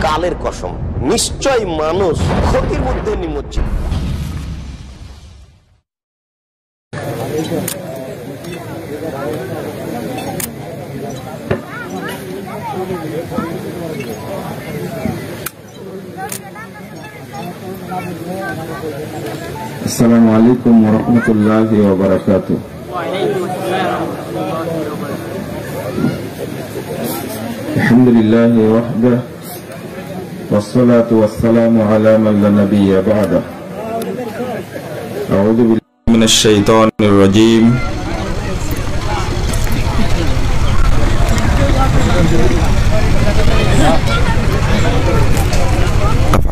কালের কসম, নিশ্চয় মানুষ ক্ষতির মধ্যে নিমজ্জিত। আসসালামু আলাইকুম ওয়া রাহমাতুল্লাহি ওয়া বারাকাতুহু। আলহামদুলিল্লাহি ওয়াহদাহু ওয়াসসালাতু ওয়াসসালামু আলা মান লা নাবিয়্যা বা'দাহু। আউযু বিল্লাহি মিনাশ শাইতানির রাজীম।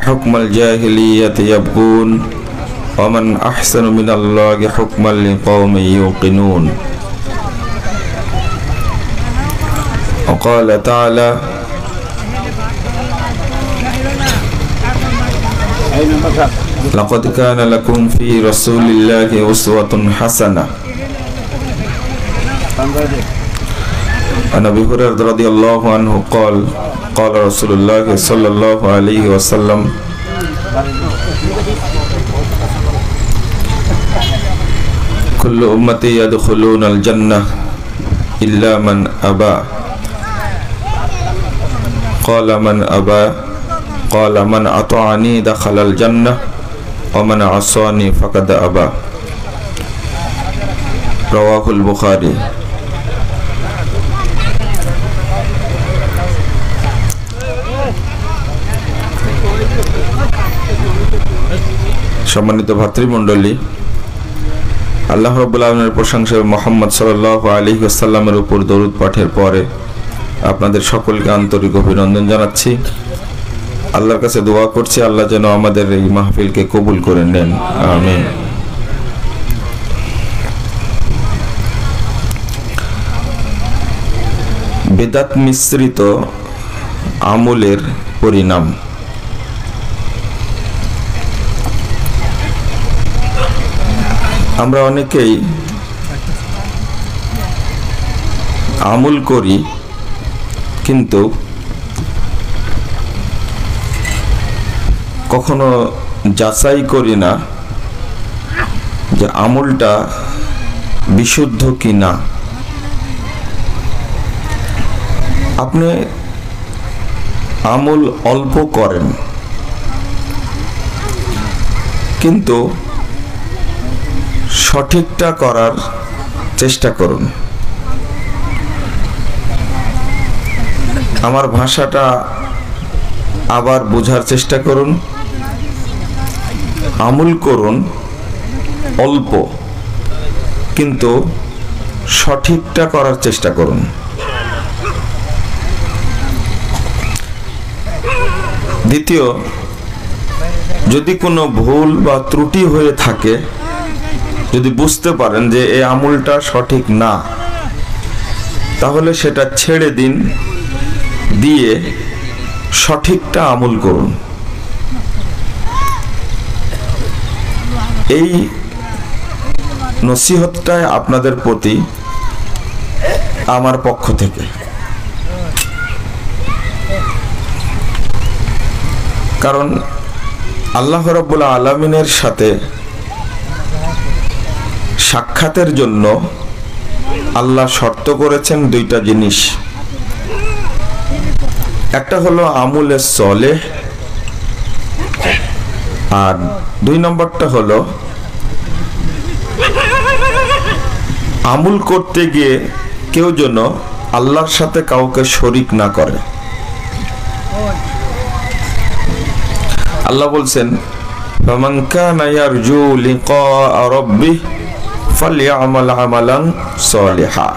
হুকমাল জাহিলিয়াতি ইয়াবগুন ওয়া মান আহসানু মিনাল্লাহি হুকমান লিকাওমিন ইউকিনুন। ওয়া ক্বালা তাআলা লাকাদ কানা লাকুম ফি রাসূলিল্লাহি উসওয়াতুন হাসানাহ। عن أبي هريرة رضي الله عنه قال قال رسول الله صلى الله عليه وسلم كل أمتي يدخلون الجنة إلا من أبى قال من أبى قال من أطاعني دخل الجنة ومن عصاني فقد أبى رواه البخاري। সম্মানিত ভাতৃমণ্ডলী, আল্লাহ রাব্বুল আলামিনের প্রশংসা মুহাম্মদ সাল্লাল্লাহু আলাইহি ওয়াসাল্লামের উপর দরুদ পাঠের পরে আপনাদের সকলকে আন্তরিক অভিনন্দন জানাচ্ছি। আল্লাহর কাছে দোয়া করছি আল্লাহ যেন আমাদের এই মাহফিলকে কবুল করে নেন, আমিন। বিদআত মিশ্রিত আমলের পরিণাম। আমরা অনেকেই আমল করি, কিন্তু কখনো যাচাই করি না যে আমলটা বিশুদ্ধ কিনা। আপনি আমল অল্প করেন, কিন্তু সঠিকটা করার চেষ্টা করুন। আমার ভাষাটা আবার বোঝার চেষ্টা করুন। আমল করুন অল্প, কিন্তু সঠিকটা করার চেষ্টা করুন। দ্বিতীয়, যদি কোনো ভুল বা ত্রুটি হয়ে থাকে, যদি বুঝতে পারেন যে এই আমলটা সঠিক না, তাহলে সেটা ছেড়ে দিন, দিয়ে সঠিকটা আমল করুন। এই নসিহতটাই আপনাদের প্রতি আমার পক্ষ থেকে। কারণ আল্লাহ রাব্বুল আলামিনের সাথে সাক্ষাতের জন্য আল্লাহ শর্ত করেছেন দুইটা জিনিস। একটা হলো আমলে সলেহ, আর দুই নম্বরটা হলো আমল করতে গিয়ে কেউ যেন আল্লাহর সাথে কাউকে শরীক না করে। আল্লাহ বলছেন, ফামান কানা ইয়ারজু লিকা রাব্বিহি ফালইআমাল আমালান সালিহা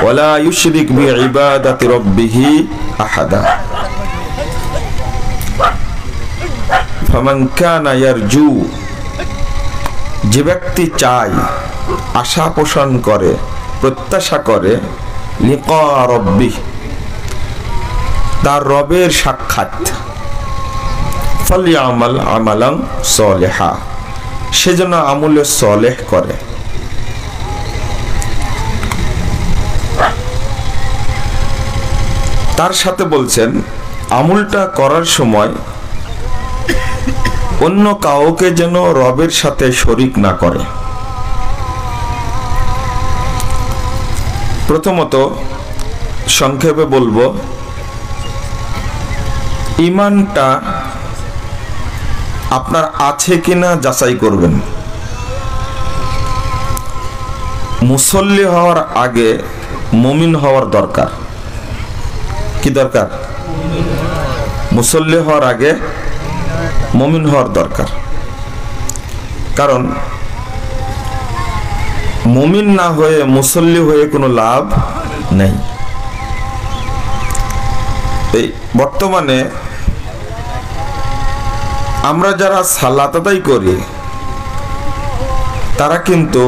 ওয়ালা ইউশরিক বিইবাদাতি রাব্বিহি আহাদা। ফামান কানা ইয়ারজু, যে ব্যক্তি চায়, আশা পোষণ করে, প্রত্যাশা করে, লিকা রাব্বিহি, তার রবের সাক্ষাৎ, ফালইআমাল আমালান সালিহা, সেজন্য আমলে সলেহ করে। তার সাথে বলছেন আমলটা করার সময় অন্য কাউকে যেন রবের সাথে শরীক না করে। প্রথমত সংক্ষেপে বলবো, ঈমানটা আপনার আছে কিনা যাচাই করবেন। মুসল্লি হওয়ার আগে মুমিন হওয়ার দরকার। কি দরকার? মুসল্লি হওয়ার আগে মুমিন হওয়ার দরকার। কারণ মুমিন না হয়ে মুসল্লি হয়ে কোনো লাভ নেই। এই বর্তমানে আমরা যারা সালাত আদায় করি তারা কিন্তু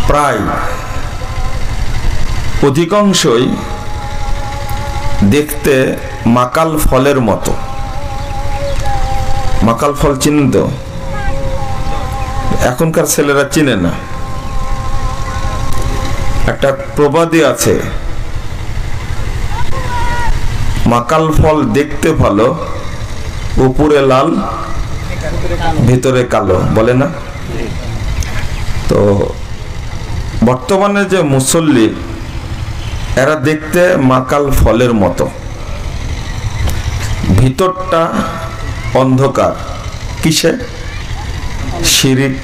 প্রায় অধিকাংশই দেখতে মাকাল ফলের মতো। মাকাল ফল চিনেন তো? এখনকার ছেলেরা চিনে না। একটা প্রবাদই আছে, মাকাল ফল দেখতে ভালো, উপরে লাল ভিতরে কালো, বলে না? তো বর্তমানে যে মুসল্লি এরা দেখতে মাকাল ফলের মতো, ভিতরটা অন্ধকার। কিসে? শিরিক,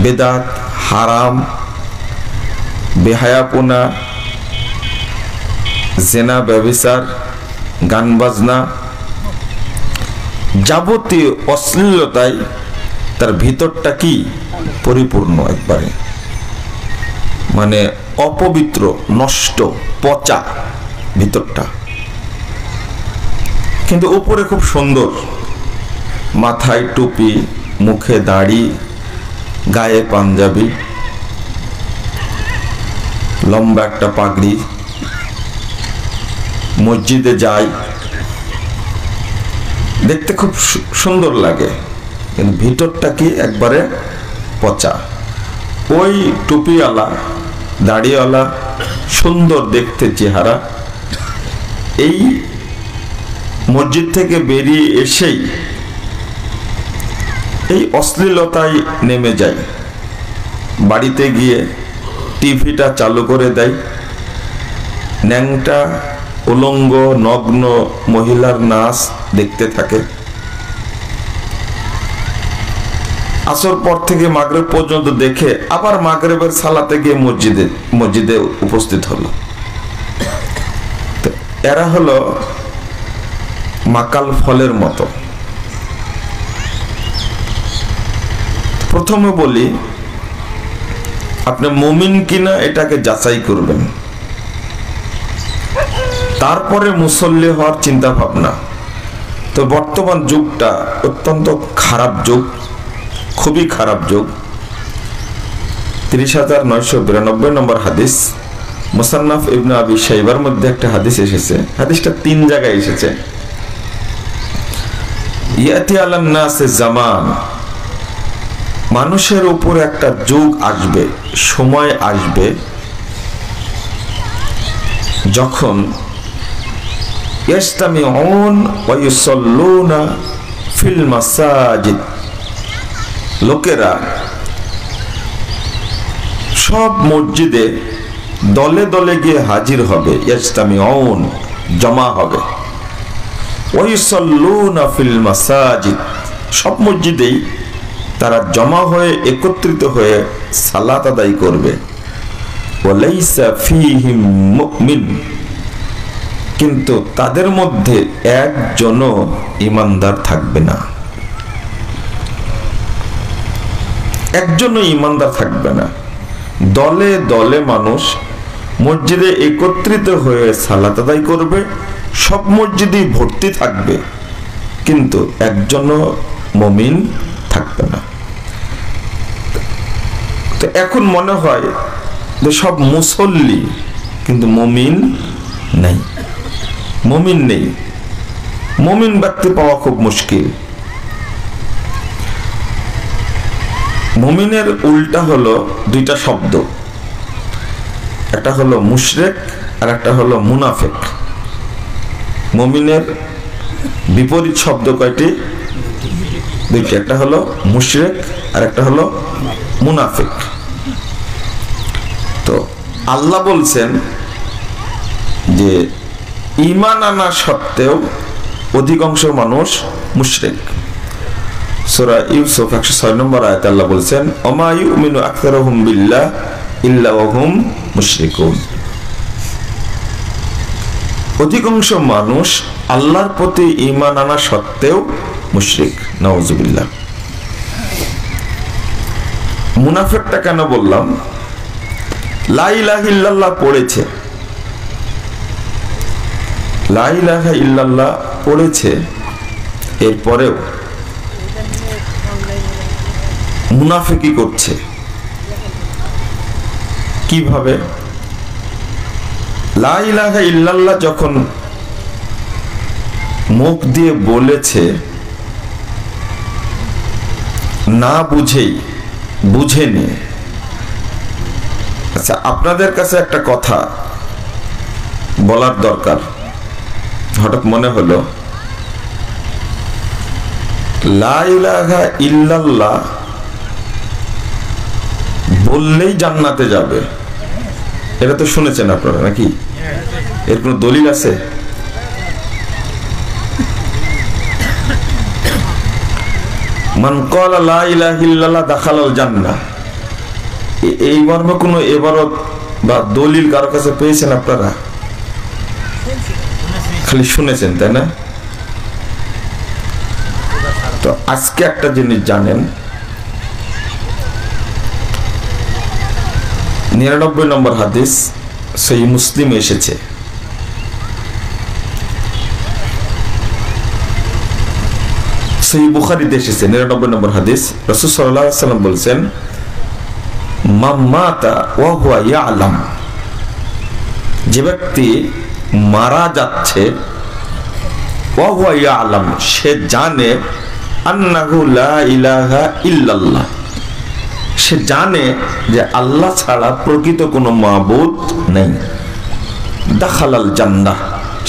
বেদাত, হারাম, বেহায়াপনা, জেনা, ব্যভিচার, গান বাজনা, যাবতীয় অশ্লীলতায় তার ভিতরটা কি পরিপূর্ণ, একবারে মানে অপবিত্র, নষ্ট, পচা ভিতরটা। কিন্তু উপরে খুব সুন্দর, মাথায় টুপি, মুখে দাড়ি, গায়ে পাঞ্জাবি, লম্বা একটা পাগড়ি, মসজিদে যায়, দেখতে খুব সুন্দর লাগে, কিন্তু ভিতরটা কি একবারে পচা। ওই টুপিওয়ালা, দাড়িওয়ালা, সুন্দর দেখতে চেহারা, এই মসজিদ থেকে বেরিয়ে এসেই এই অশ্লীলতায় নেমে যায়। বাড়িতে গিয়ে টিভিটা চালু করে দেয়, ন্যাংটা উলঙ্গ নগ্ন মহিলার নাচ দেখতে থাকে। আসর পর থেকে মাগরিব পর্যন্ত দেখে আবার মাগরিবের সালাতে গিয়ে মসজিদে উপস্থিত হলো। এরা হলো মাকাল ফলের মতো। প্রথমে বলি, আপনি মুমিন কিনা এটাকে যাচাই করবেন, তারপরে মুসল্লি হওয়ার চিন্তা ভাবনা। তো বর্তমান যুগটা অত্যন্ত খারাপ যুগ, খুবই খারাপ যুগ। 30,992 নম্বর হাদিস, মুসান্নাফ ইবনে আবি শাইবার মধ্যে একটা হাদিস এসেছে। হাদিসটা 3 জায়গায় এসেছে। ইয়াতি আলান নাসে জামান, মানুষের উপর একটা যুগ আসবে, সময় আসবে, যখন ইয়াস্তামিউন ওয়া ইউসাল্লুনা ফিল মাসাজিদ, লোকেরা সব মসজিদে দলে দলে গিয়ে হাজির হবে। ইয়াস্তামিউন, জমা হবে। ওয়া ইউসাল্লুনা ফিল মাসাজিদ, সব মসজিদেই তারা জমা হয়ে একত্রিত হয়ে সালাত আদায় করবে। ওয়ালাইসা ফীহিম মুমিন, কিন্তু তাদের মধ্যে একজনও ঈমানদার থাকবে না, একজনও ঈমানদার থাকবে না। দলে দলে মানুষ মসজিদে একত্রিত হয়ে সালাত আদায় করবে, সব মসজিদই ভর্তি থাকবে, কিন্তু একজনও মুমিন থাকবে না। তো এখন মনে হয় যে সব মুসল্লি, কিন্তু মুমিন নেই, মুমিন নেই। মুমিন ব্যক্তি পাওয়া খুব মুশকিল। মুমিনের উল্টা হলো দুইটা শব্দ, একটা হলো মুশরিক আর একটা হলো মুনাফিক। মুমিনের বিপরীত শব্দ কয়টি? দুইটি, একটা হলো মুশরিক আর একটা হলো মুনাফিক। তো আল্লাহ বলছেন যে ঈমান আনা সত্ত্বেও অধিকাংশ মানুষ মুশরিক। সূরা ইউসুফ 106 নম্বর আয়াতে আল্লাহ বলছেন ওমা ইউমিনু আকসারুহুম বিল্লাহ ইল্লা ওয়া হুম মুশরিকুন। অধিকাংশ মানুষ আল্লাহর প্রতি ঈমান আনা সত্ত্বেও মুশরিক। নাউজুবিল্লাহ। মুনাফিকটা কেন বললাম? লা ইলাহা ইল্লাল্লাহ পড়েছে, লা ইলাহা ইল্লাল্লাহ পড়েছে, এরপরেও মুনাফিকি করছে। কিভাবে? লা ইলাহা ইল্লাল্লাহ যখন মুখ দিয়ে বলেছে, না বুঝেই বুঝেনি। আচ্ছা, আপনাদের কাছে একটা কথা বলার দরকার, হঠাৎ মনে হলো। লা ইলাহা ইল্লাল্লাহ বললেই জান্নাতে যাবে, এটা তো শুনেছেন আপনারা নাকি? এর কোনো দলিল আছে? মান ক্বালা লা ইলাহা ইল্লাল্লাহ দাখালাল জান্নাহ, এই মর্মে কোনো ইবারত বা দলিল কারো কাছে পেয়েছেন আপনারা? খালি শুনেছেন, তাই না? তো আজকে একটা জিনিস জানেন, 99 নম্বর হাদিস সহিহ মুসলিমে এসেছে। সহিহ বুখারীতে এসেছে 99 নম্বর হাদিস। রাসূল সাল্লাল্লাহু আলাইহি ওয়াসাল্লাম বলেছেন মান মাতা ওয়া হুয়া ইয়ালাম, যে ব্যক্তি মারা যাচ্ছে, ওয়া হুয়া ইয়ালাম, সে জানে, আন্নাহু লা ইলাহা ইল্লাল্লাহ, সে জানে যে আল্লাহ ছাড়া প্রকৃত কোনো মাবুদ নেই, দাখালাল জান্নাহ,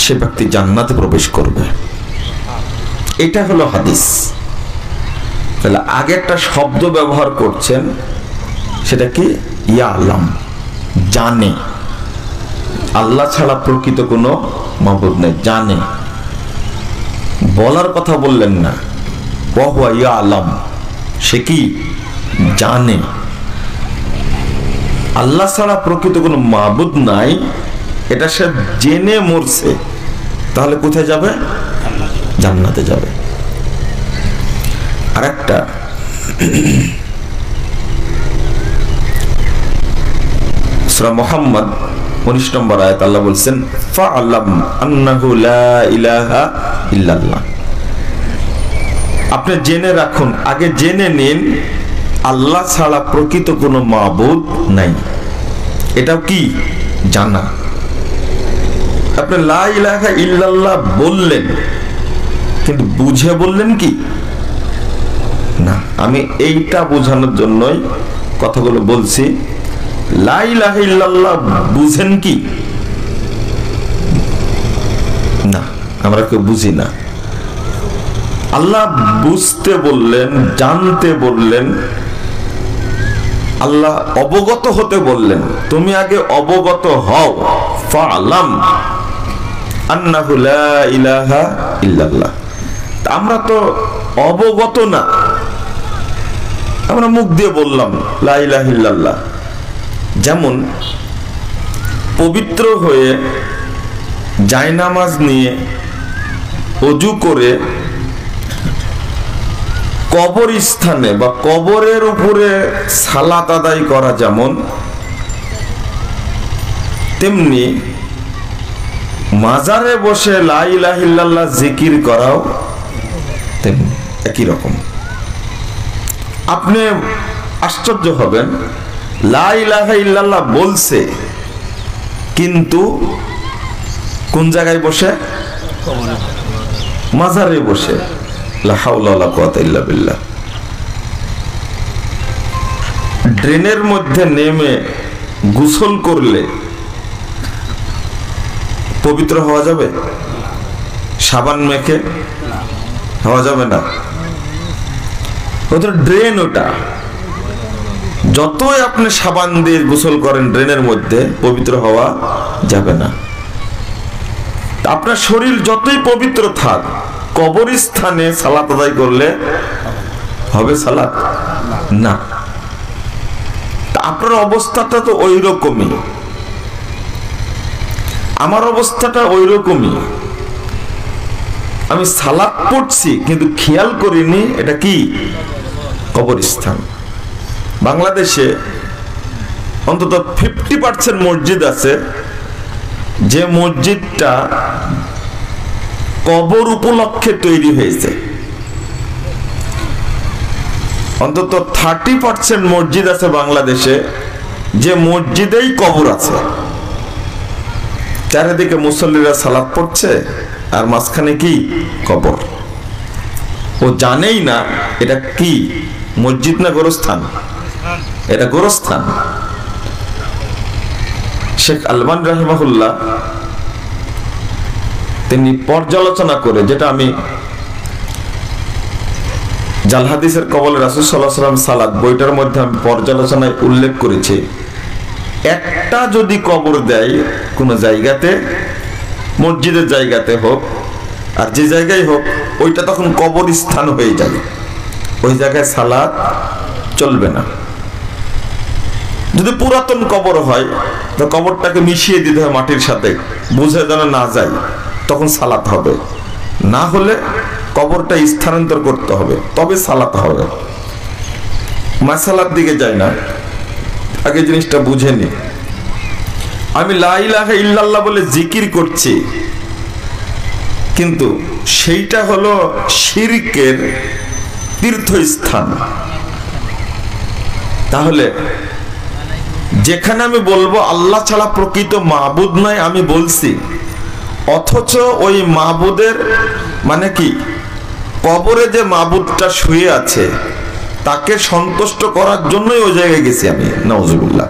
সে ব্যক্তি জান্নাতে প্রবেশ করবে। এটা হলো হাদিস। তাহলে আগে একটা শব্দ ব্যবহার করছেন, সেটা কি? ইয়ালাম, জানে আল্লাহ ছাড়া প্রকৃত কোনো মাবুদ নেই, জানে। বলার কথা বললেন না, ওয়া হুয়া ইয়ালাম, সে কি? জানে আল্লাহ ছাড়া প্রকৃত কোনো মাবুদ নাই, এটা সে জেনে মরছে। তাহলে কোথায় যাবে? জান্নাতে যাবে। আরেকটা, সূরা মুহাম্মদ 19 নম্বর আয়াত আল্লাহ বলছেন ফাআলাম আন্নাহু লা ইলাহা ইল্লাল্লাহ, আপনি জেনে রাখুন, আগে জেনে নিন আল্লাহ ছাড়া প্রকৃত কোনো মাবুদ নাই। এটাও কি? জানা। আপনি লা ইলাহা ইল্লাল্লাহ বললেন, কিন্তু বুঝে বললেন কি না? আমি এইটা বোঝানোর জন্যই কথাগুলো বলছি। লা ইলাহা ইল্লাল্লাহ বুঝেন কি? না, আমরা কেউ বুঝি না। আল্লাহ বুঝতে বললেন, জানতে বললেন, আল্লাহ অবগত হতে বললেন। তুমি আগে অবগত হও, ফাআলাম আন্নাহু লা ইলাহা ইল্লাল্লাহ। আমরা তো অবগত না, আমরা মুখ দিয়ে বললাম লা ইলাহা ইল্লাল্লাহ। যেমন পবিত্র হয়ে জায়নামাজ নিয়ে ওযু করে কবর স্থানে বা কবরের উপরে সালাত আদায় করা যেমন, তেমনি মাজারে বসে লা ইলাহা ইল্লাল্লাহ জিকির করাও তেমনি একই রকম। আপনি আশ্চর্য হবেন, লা ইলাহা ইল্লাল্লাহ বলছে, কিন্তু কোন জায়গায় বসে? মাজারে বসে। লা হাওলা ওয়ালা কুওয়াতা ইল্লা বিল্লাহ। ড্রেনের মধ্যে নেমে গোসল করলে পবিত্র হওয়া যাবে? সাবান মেখে হওয়া যাবে না। ওটা ড্রেন, ওটা যতই আপনি সাবান দিয়ে গোসল করেন ড্রেনের মধ্যে, পবিত্র হওয়া যাবে না। আপনার শরীর যতই পবিত্র থাক, কবরস্থানে সালাত আদায় করলে হবে সালাত? না। আপনার অবস্থাটা তো ওই রকমই, আমার অবস্থাটা ওই রকমই। আমি সালাত পড়ছি কিন্তু খেয়াল করিনি এটা কি কবরস্থান। বাংলাদেশে অন্তত 50% মসজিদ আছে যে মসজিদটা কবর উপলক্ষে তৈরি হয়েছে। অন্তত 30% মসজিদ আছে বাংলাদেশে যে মসজিদেই কবর আছে। চারিদিকে মুসল্লিরা সালাত পড়ছে আর মাঝখানে কি কবর। ও জানেই না এটা কি মসজিদ না গোরস্থান। এটা গোরস্থান। শেখ আলবানী রাহিমাহুল্লাহ তিনি পর্যালোচনা করে, যেটা আমি জাল হাদিসের কবলে রাসূল সাল্লাল্লাহু আলাইহি ওয়াসাল্লাম সালাত বইটার মধ্যে আমি পর্যালোচনায় উল্লেখ করেছি, একটা যদি কবর দেয় কোন জায়গাতে, মসজিদের জায়গাতে হোক আর যে জায়গায় হোক, ওইটা তখন কবরস্থান হয়ে যায়। ওই জায়গায় সালাত চলবে না। যদি পুরাতন কবর হয় তো কবরটাকে মিশিয়ে দিতে হয় মাটির সাথে, বুঝে যেন না যায়, তখন সালাত হবে। না হলে কবরটা স্থানান্তর করতে হবে, তবে সালাত হবে। মাসালার দিকে যায় না, আগে জিনিসটা বুঝে নি। আমি লা ইলাহা ইল্লাল্লাহ বলে জিকির করছি, কিন্তু সেইটা হলো শিরকের তীর্থস্থান। তাহলে যেখানে আমি বলবো আল্লাহ ছাড়া প্রকৃত মাবুদ নয় আমি বলছি, অথচ ওই মাবুদের মানে কি কবরে যে মাবুদটা শুয়ে আছে তাকে সন্তুষ্ট করার জন্যই ওই জায়গায় গেছি আমি, নাউজুবিল্লাহ।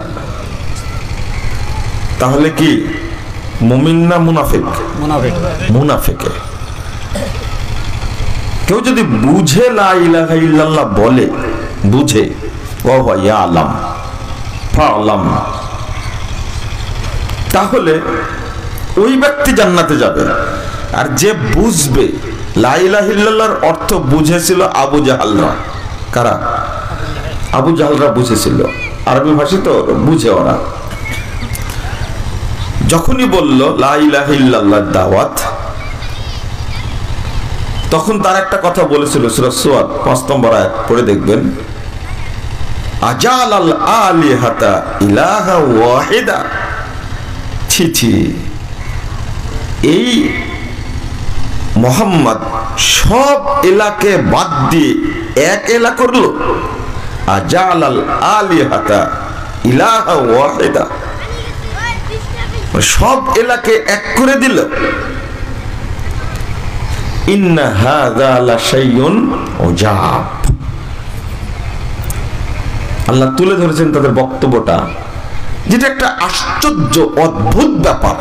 তাহলে কি মুমিন না মুনাফিক? মুনাফিক। কেউ যদি বুঝে লা ইলাহা ইল্লাল্লাহ বলে, বুঝে ও ইয়া আলাম ফালাম, তাহলে ওই ব্যক্তি জান্নাতে যাবে। আর যে বুঝবে, লা ইলাহা ইল্লাল্লাহর অর্থ বুঝেছিল আবু জাহালরা। কারা? আবু জাহালরা বুঝেছিল, আরবি ভাষী তো বুঝে ওরা। যখনই বলল লা ইলাহা ইল্লাল্লাহ দাওয়াত, তখন তার একটা কথা বলেছিল, সূরা সুয়াদ 5 নম্বর আয়াত পড়ে দেখবেন, আজাল আল আলিহাতা ইলাহা ওয়াহিদা। ছি ছি, এই মুহাম্মদ সব এলাকে বাদ দিয়ে এক এলা করলো। আজাল আল আলিহাতা ইলাহা ওয়াহিদা, সব এলাকে এক করে দিল। ইন্না হাযা লাশাইউন উজাব। আল্লাহ তুলে ধরেছেন তাদের বক্তব্যটা, যেটা একটা আশ্চর্য অদ্ভুত ব্যাপার।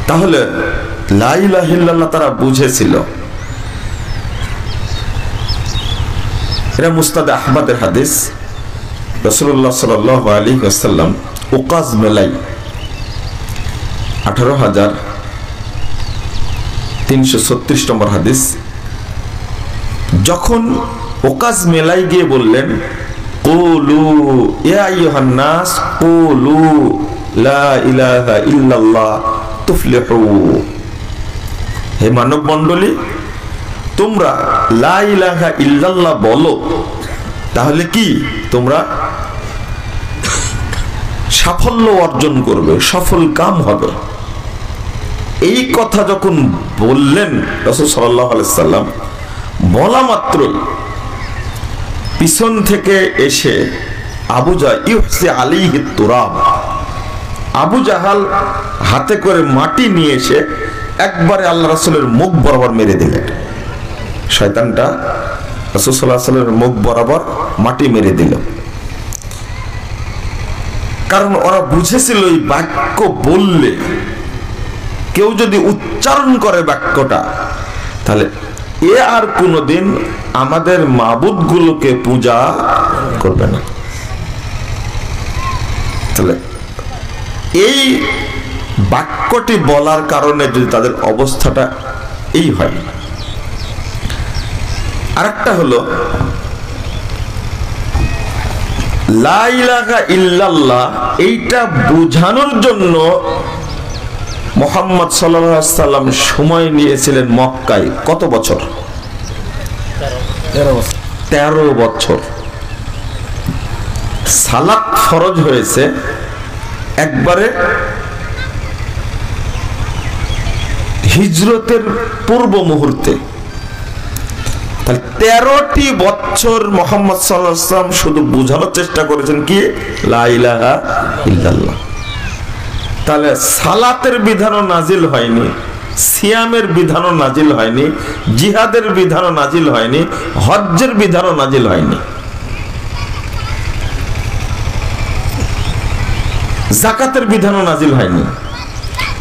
তাহলে লা ইলাহা ইল্লাল্লাহ তারা বুঝেছিল। এটা মুসনাদ আহমদের হাদিস। রাসূলুল্লাহ সাল্লাল্লাহু আলাইহি ওয়াসাল্লাম উকাজ মেলাই 18336 নম্বর হাদিস, যখন ওকাজ মেলাই গিয়ে বললেন, কুলু ইয়া আইয়ুহান নাস কুলু লা ইলাহা ইল্লাল্লাহ তুফলিহু। হে মানব মণ্ডলী, তোমরা লা ইলাহা ইল্লাল্লাহ বলো, তাহলে কি তোমরা সাফল্য অর্জন করবে, সফল কাম হবে। এই কথা যখন বললেন রাসূল সাল্লাল্লাহু আলাইহি সাল্লাম, বলা মাত্রই পিছন থেকে এসে আবু জাহাল ইউহসি আলাইহি তুরাব, আবু জাহাল হাতে করে মাটি নিয়ে এসে একবারে আল্লাহ রাসূলের মুখ বরাবর মেরে দিলেন। শয়তানটা রাসূল সাল্লাল্লাহু আলাইহি সাল্লামের মুখ বরাবর মাটি মেরে দিল। কারণ ওরা বুঝেছিল এই বাক্য বললে কেউ যদি উচ্চারণ করে বাক্যটা, তাহলে এ আর কোনোদিন আমাদের মাবুদগুলোকে পূজা করবে না। তাহলে এই বাক্যটি বলার কারণে যদি তাদের অবস্থাটা এই হয়। আরেকটা হলো লা ইলাহা ইল্লাল্লাহ, এইটা বোঝানোর জন্য মুহাম্মদ সাল্লাল্লাহু আলাইহি সাল্লাম সময় নিয়েছিলেন মক্কায় কত বছর? 13 বছর। সালাত ফরজ হয়েছে একবারে হিজরতের পূর্ব মুহূর্তে। তাহলে 13টি বছর মুহাম্মদ সাল্লাল্লাহু আলাইহি ওয়াসাল্লাম শুধু বোঝানোর চেষ্টা করেছেন কি লা ইলাহা ইল্লাল্লাহ। তাহলে সালাতের বিধানও নাজিল হয়নি, সিয়ামের বিধানও নাজিল হয়নি, জিহাদের বিধানও নাজিল হয়নি, হজ্জের বিধানও নাজিল হয়নি, যাকাতের বিধানও নাজিল হয়নি।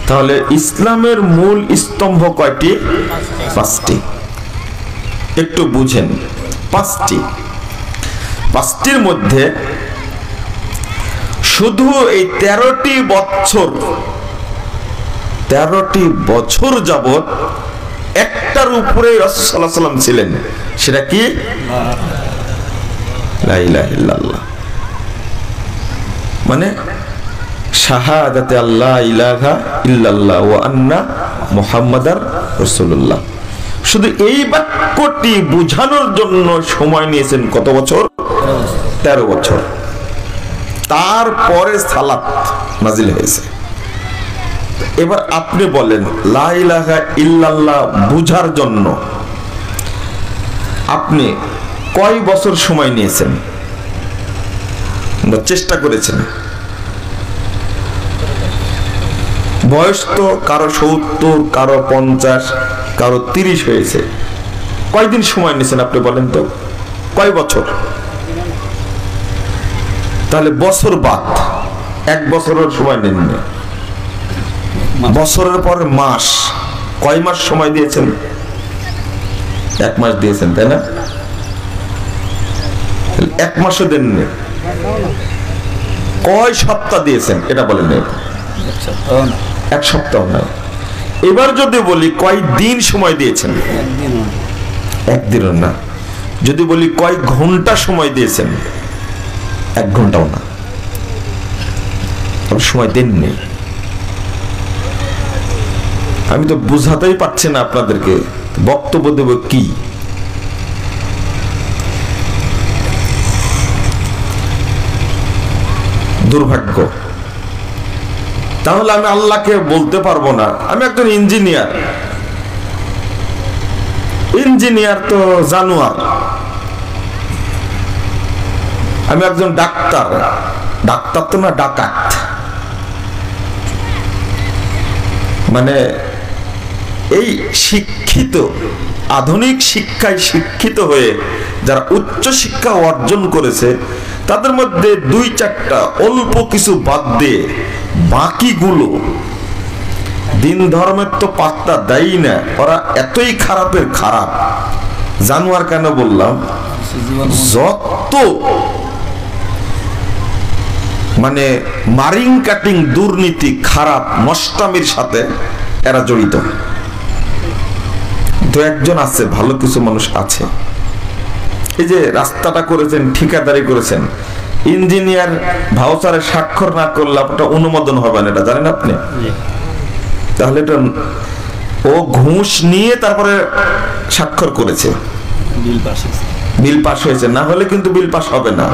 তাহলে ইসলামের মূল স্তম্ভ কয়টি? 5টি। একটু বুঝেন, 5টি। 5টির মধ্যে শুধু এই 13টি বছর যাবত একটার উপরে রাসূল সাল্লাল্লাহু আলাইহি ওয়াসাল্লাম ছিলেন, সেটা কি? লা ইলাহা ইল্লাল্লাহ, মানে শাহাদাতে আল্লাহ ইলাহা ইল্লাল্লাহ ওয়া আন্না মুহাম্মাদার রাসূলুল্লাহ। শুধু এই বাক্যটি বোঝানোর জন্য সময় নিয়েছেন কত বছর? 13 বছর। তারপরে সালাত নাজিল হয়েছে। এবার আপনি বলেন লা ইলাহা ইল্লাল্লাহ বুঝার জন্য আপনি কয় বছর সময় নিয়েছেন বা চেষ্টা করেছেন? বয়স তো কারো 70, কারো 50, কারো 30 হয়েছে। কয়দিন সময় নিয়েছেন আপনি বলেন তো? কয় বছর? তাহলে বছর বাদ, 1 বছরের সময় নেন না। বছরের পর মাস, কয় মাস সময় দিয়েছেন? 1 মাস দিয়েছেন, তাই না? 1 মাসও দেন না। কয় সপ্তাহ দিয়েছেন এটা বলেন না। 1 সপ্তাহ না। এবার যদি বলি কয় দিন সময় দিয়েছেন? 1 দিনও না। যদি বলি কয় ঘন্টা সময় দিয়েছেন? 1 ঘন্টাও না। সময় দেননি। আমি তো বুঝাতেই পারছি না আপনাদেরকে, বক্তব্য দেব কি? দুর্ভাগ্য। তাহলে আমি আল্লাহকে বলতে পারবো না আমি একজন ইঞ্জিনিয়ার। ইঞ্জিনিয়ার তো জানোয়ার। আমি একজন ডাক্তার। ডাক্তার তো না, ডাকাত। মানে এই শিক্ষিত, আধুনিক শিক্ষায় শিক্ষিত হয়ে যারা উচ্চ শিক্ষা অর্জন করেছে তাদের মধ্যে 2-4টা অল্প কিছু বাদ দিয়ে বাকিগুলো দিন ধর্মের তো পাত্তা দেয় না। ওরা এতই খারাপের খারাপ। জানোয়ার কেন বললাম? যত মানে মারিং কাটিং, দুর্নীতি, খারাপ নষ্টামির সাথে এরা জড়িত। 2-1জন আছে, ভালো কিছু মানুষ আছে। এই যে রাস্তাটা করেছেন, ঠিকাদারি করেছেন, ইঞ্জিনিয়ার ভাউচারে স্বাক্ষর না করলে আপনার অনুমোদন হবে না, এটা জানেন আপনি? তাহলে এটা ও ঘুষ নিয়ে তারপরে স্বাক্ষর করেছে, বিল পাস হয়েছে। না হলে কিন্তু বিল পাস হবে না।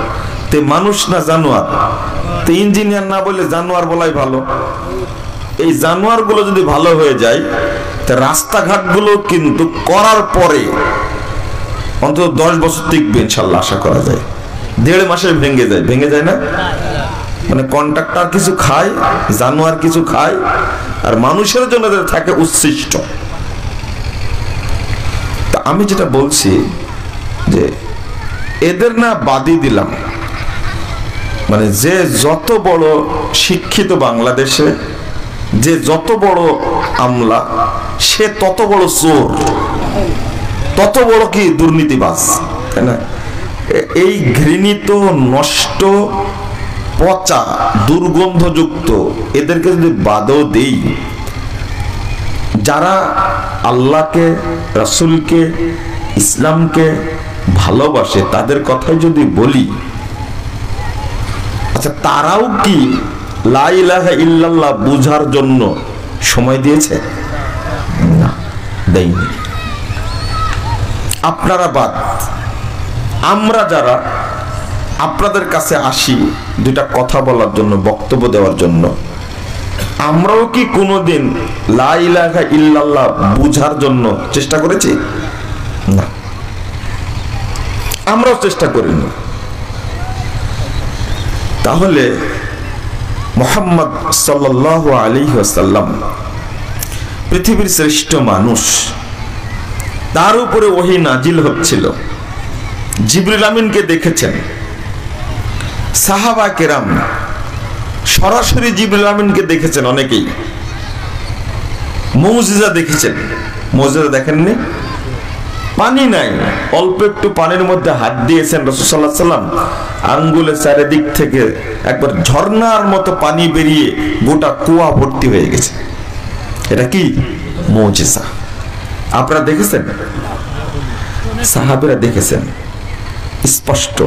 তে মানুষ না জানোয়ার? তো ইঞ্জিনিয়ার না বলে জানোয়ার বলাই ভালো। এই জানোয়ার গুলো যদি ভালো হয়ে যায়, তা রাস্তাঘাট গুলো কিন্তু করার পরে অন্তত 10 বছর টিকবে ইনশাল্লাহ, আশা করা যায়। 1.5 মাসে ভেঙে যায় না? মানে কন্ট্রাক্টর কিছু খায়, জানোয়ার কিছু খায়, আর মানুষের জন্য থাকে উচ্ছিষ্ট। তা আমি যেটা বলছি যে এদের না বাদই দিলাম, মানে যে যত বড় শিক্ষিত বাংলাদেশে, যে যত বড় আমলা, সে তত বড় চোর, তত বড় কি দুর্নীতিবাজ, তাই না? এই ঘৃণিত, নষ্ট, পচা, দুর্গন্ধযুক্ত এদেরকে যদি বাদও দেই, যারা আল্লাহকে, রাসূলকে, ইসলামকে ভালোবাসে তাদের কথাই যদি বলি, আচ্ছা তারাও কি লা ইলাহা ইল্লাল্লাহ বুঝার জন্য সময় দিয়েছে? না, দেয়নি। আপনারা বাদ, আমরা যারা আপনাদের কাছে আসি দুইটা কথা বলার জন্য, বক্তব্য দেওয়ার জন্য, আমরাও কি কোনোদিন লা ইলাহা ইল্লাল্লাহ বুঝার জন্য চেষ্টা করেছি? না, আমরাও চেষ্টা করিনি। তাহলে মুহাম্মদ সাল্লাল্লাহু আলাইহি ওয়াসাল্লাম পৃথিবীর শ্রেষ্ঠ মানুষ, তার উপরে ওহী নাজিল হচ্ছিল, জিবরিল আমিনকে দেখেছেন। সাহাবা কেরাম সরাসরি জিবরিল আমিনকে দেখেছেন, অনেকেই মুজিজা দেখেছেন। মুজিজা দেখেননি? পানি নাই, অল্প একটু পানির মধ্যে হাত দিয়েছেন রাসূল সাল্লাল্লাহু আলাইহি ওয়াসাল্লাম, আঙ্গুলের চারিদিক থেকে একবার ঝর্ণার মতো পানি বেরিয়ে গোটা কুয়া ভর্তি হয়ে গেছে। এটা কি মুজিজা? আপনারা দেখেছেন? সাহাবীরা দেখেছেন স্পষ্ট।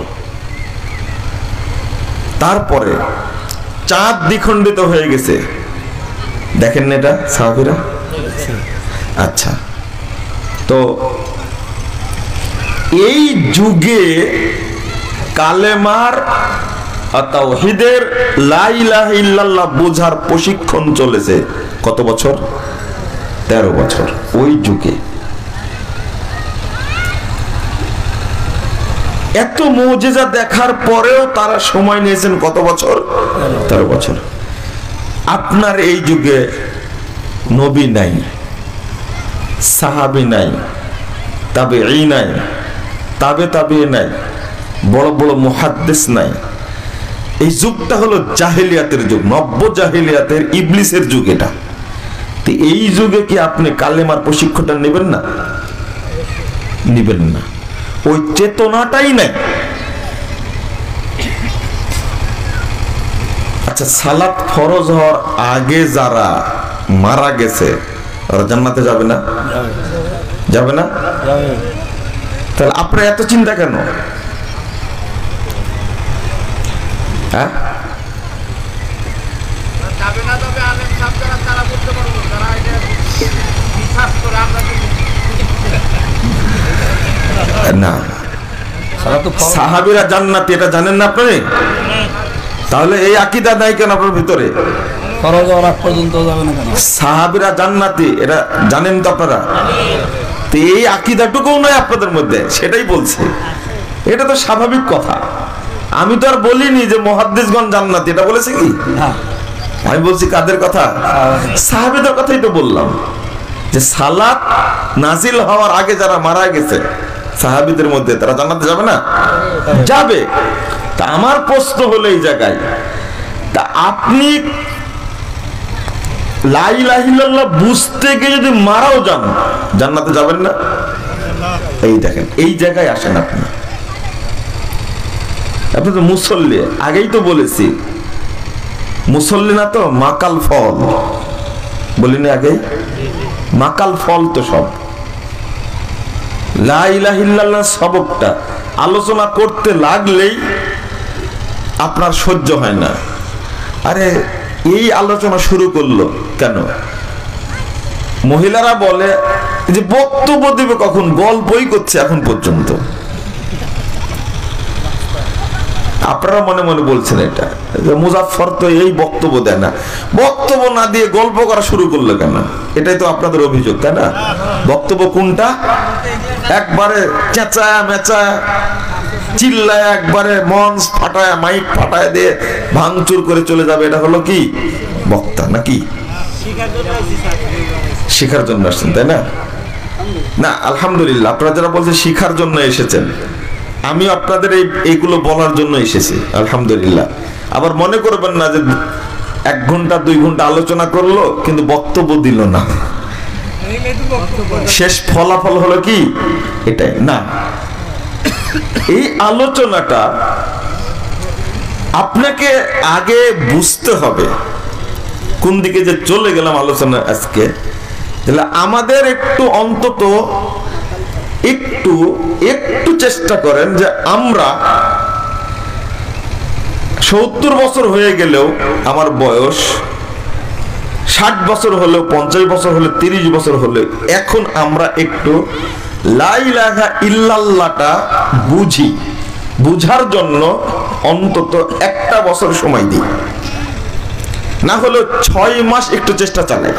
তারপরে চাঁদ দ্বিখণ্ডিত হয়ে গেছে, দেখেন না এটা সাহাবীরা? আচ্ছা, তো এই যুগে কালেমার তাওহীদের লা ইলাহা ইল্লাল্লাহ বোঝার প্রশিক্ষণ চলেছে কত বছর? 13 বছর। ওই যুগে এত মুজিজা দেখার পরেও তারা সময় নিয়েছেন কত বছর? 13 বছর। আপনার এই যুগে নবী নাই, সাহাবী নাই, তাবেঈ নাই, তাবে নাই, বড় বড় মুহাদ্দিস নাই। এই যুগটা হলো জাহেলিয়াতের যুগ, নব্য জাহেলিয়াতের, ইবলিসের যুগ এটা। তো এই যুগে কি আপনি কালেমার প্রশিক্ষণটা নেবেন না? নিবেন না, ওই চেতনাটাই নাই। আচ্ছা, সালাত ফরজ হওয়ার আগে যারা মারা গেছে ওরা জান্নাতে যাবে না? যাবে না? তাহলে আপনার এত চিন্তা কেন? হ্যাঁ, না, সাহাবীরা জান্নাতি এটা জানেন না আপনি? তাহলে এই আকীদা নাই কেন আপনার ভিতরে? সাহাবীরা জান্নাতি এটা জানেন তো আপনারা? তো এই আকীদাটুকু নয় আপনাদের মধ্যে, সেটাই বলছি। এটা তো স্বাভাবিক কথা। আমি তো আর বলিনি যে মুহাদ্দিসগণ জান্নাতি, এটা বলেছে কি? আমি বলছি কাদের কথা? সাহাবীদের কথাই তো বললাম, যে সালাত নাজিল হওয়ার আগে যারা মারা গেছে সাহাবীদের মধ্যে, তারা জান্নাতে যাবে না? যাবে। তা আমার প্রশ্ন হলো এই জায়গায়, তা আপনি লা ইলাহা ইল্লাল্লাহ বুঝতে গিয়ে যদি মারাও যান, জান্নাতে যাবেন না? এই দেখেন, এই জায়গায় আসেন আপনি। আপনি তো মুসল্লি, আগেই তো বলেছি মুসল্লি না তো মাকাল ফল, বলিনি আগেই? মাকাল ফল তো সব। লা ইলাহা ইল্লাল্লাহ সবকটা আলোচনা করতে লাগলেই আপনার সহ্য হয় না। আরে এই আলোচনা শুরু করলো কেন? মহিলারা বলে যে বক্তব্য দেবে কখন, গল্পই করছে এখন পর্যন্ত। আপনারা মনে মনে বলছেন এটা মুজাফফর তো এই বক্তব্য দেয় না, বক্তব্য না দিয়ে গল্প করা শুরু করলো কেন? এটাই তো আপনাদের অভিযোগ, তাই না? বক্তব্য কোনটা? একবারে চেঁচায় মেচায় চিল্লায়, একবারে মঞ্চ ফাটায়, মাইক ফাটায় দিয়ে ভাঙচুর করে চলে যাবে, এটা হলো কি বক্তা নাকি? শিখার জন্য আসছেন, তাই না? না, আলহামদুলিল্লাহ, আপনারা যারা বলছেন শিখার জন্য এসেছেন, আমি আপনাদের এইগুলো বলার জন্য এসেছি, আলহামদুলিল্লাহ। আবার মনে করবেন না যে 1 ঘন্টা 2 ঘন্টা আলোচনা করলো কিন্তু বক্তব্য দিল না, শেষ ফলাফল হলো কি এটাই না। এই আলোচনাটা আপনাকে আগে বুঝতে হবে কোন দিকে যে চলে গেলাম আলোচনা আজকে। তাহলে আমাদের একটু অন্তত একটু চেষ্টা করেন যে আমরা 70 বছর হয়ে গেলেও আমার বয়স 60 বছর হলেও 50 বছর হলে 30 বছর হলে এখন আমরা একটু লা ইলাহা ইল্লাল্লাহটা বুঝার জন্য অন্তত 1টা বছর সময় দিই, না হলেও 6 মাস একটু চেষ্টা চালাই,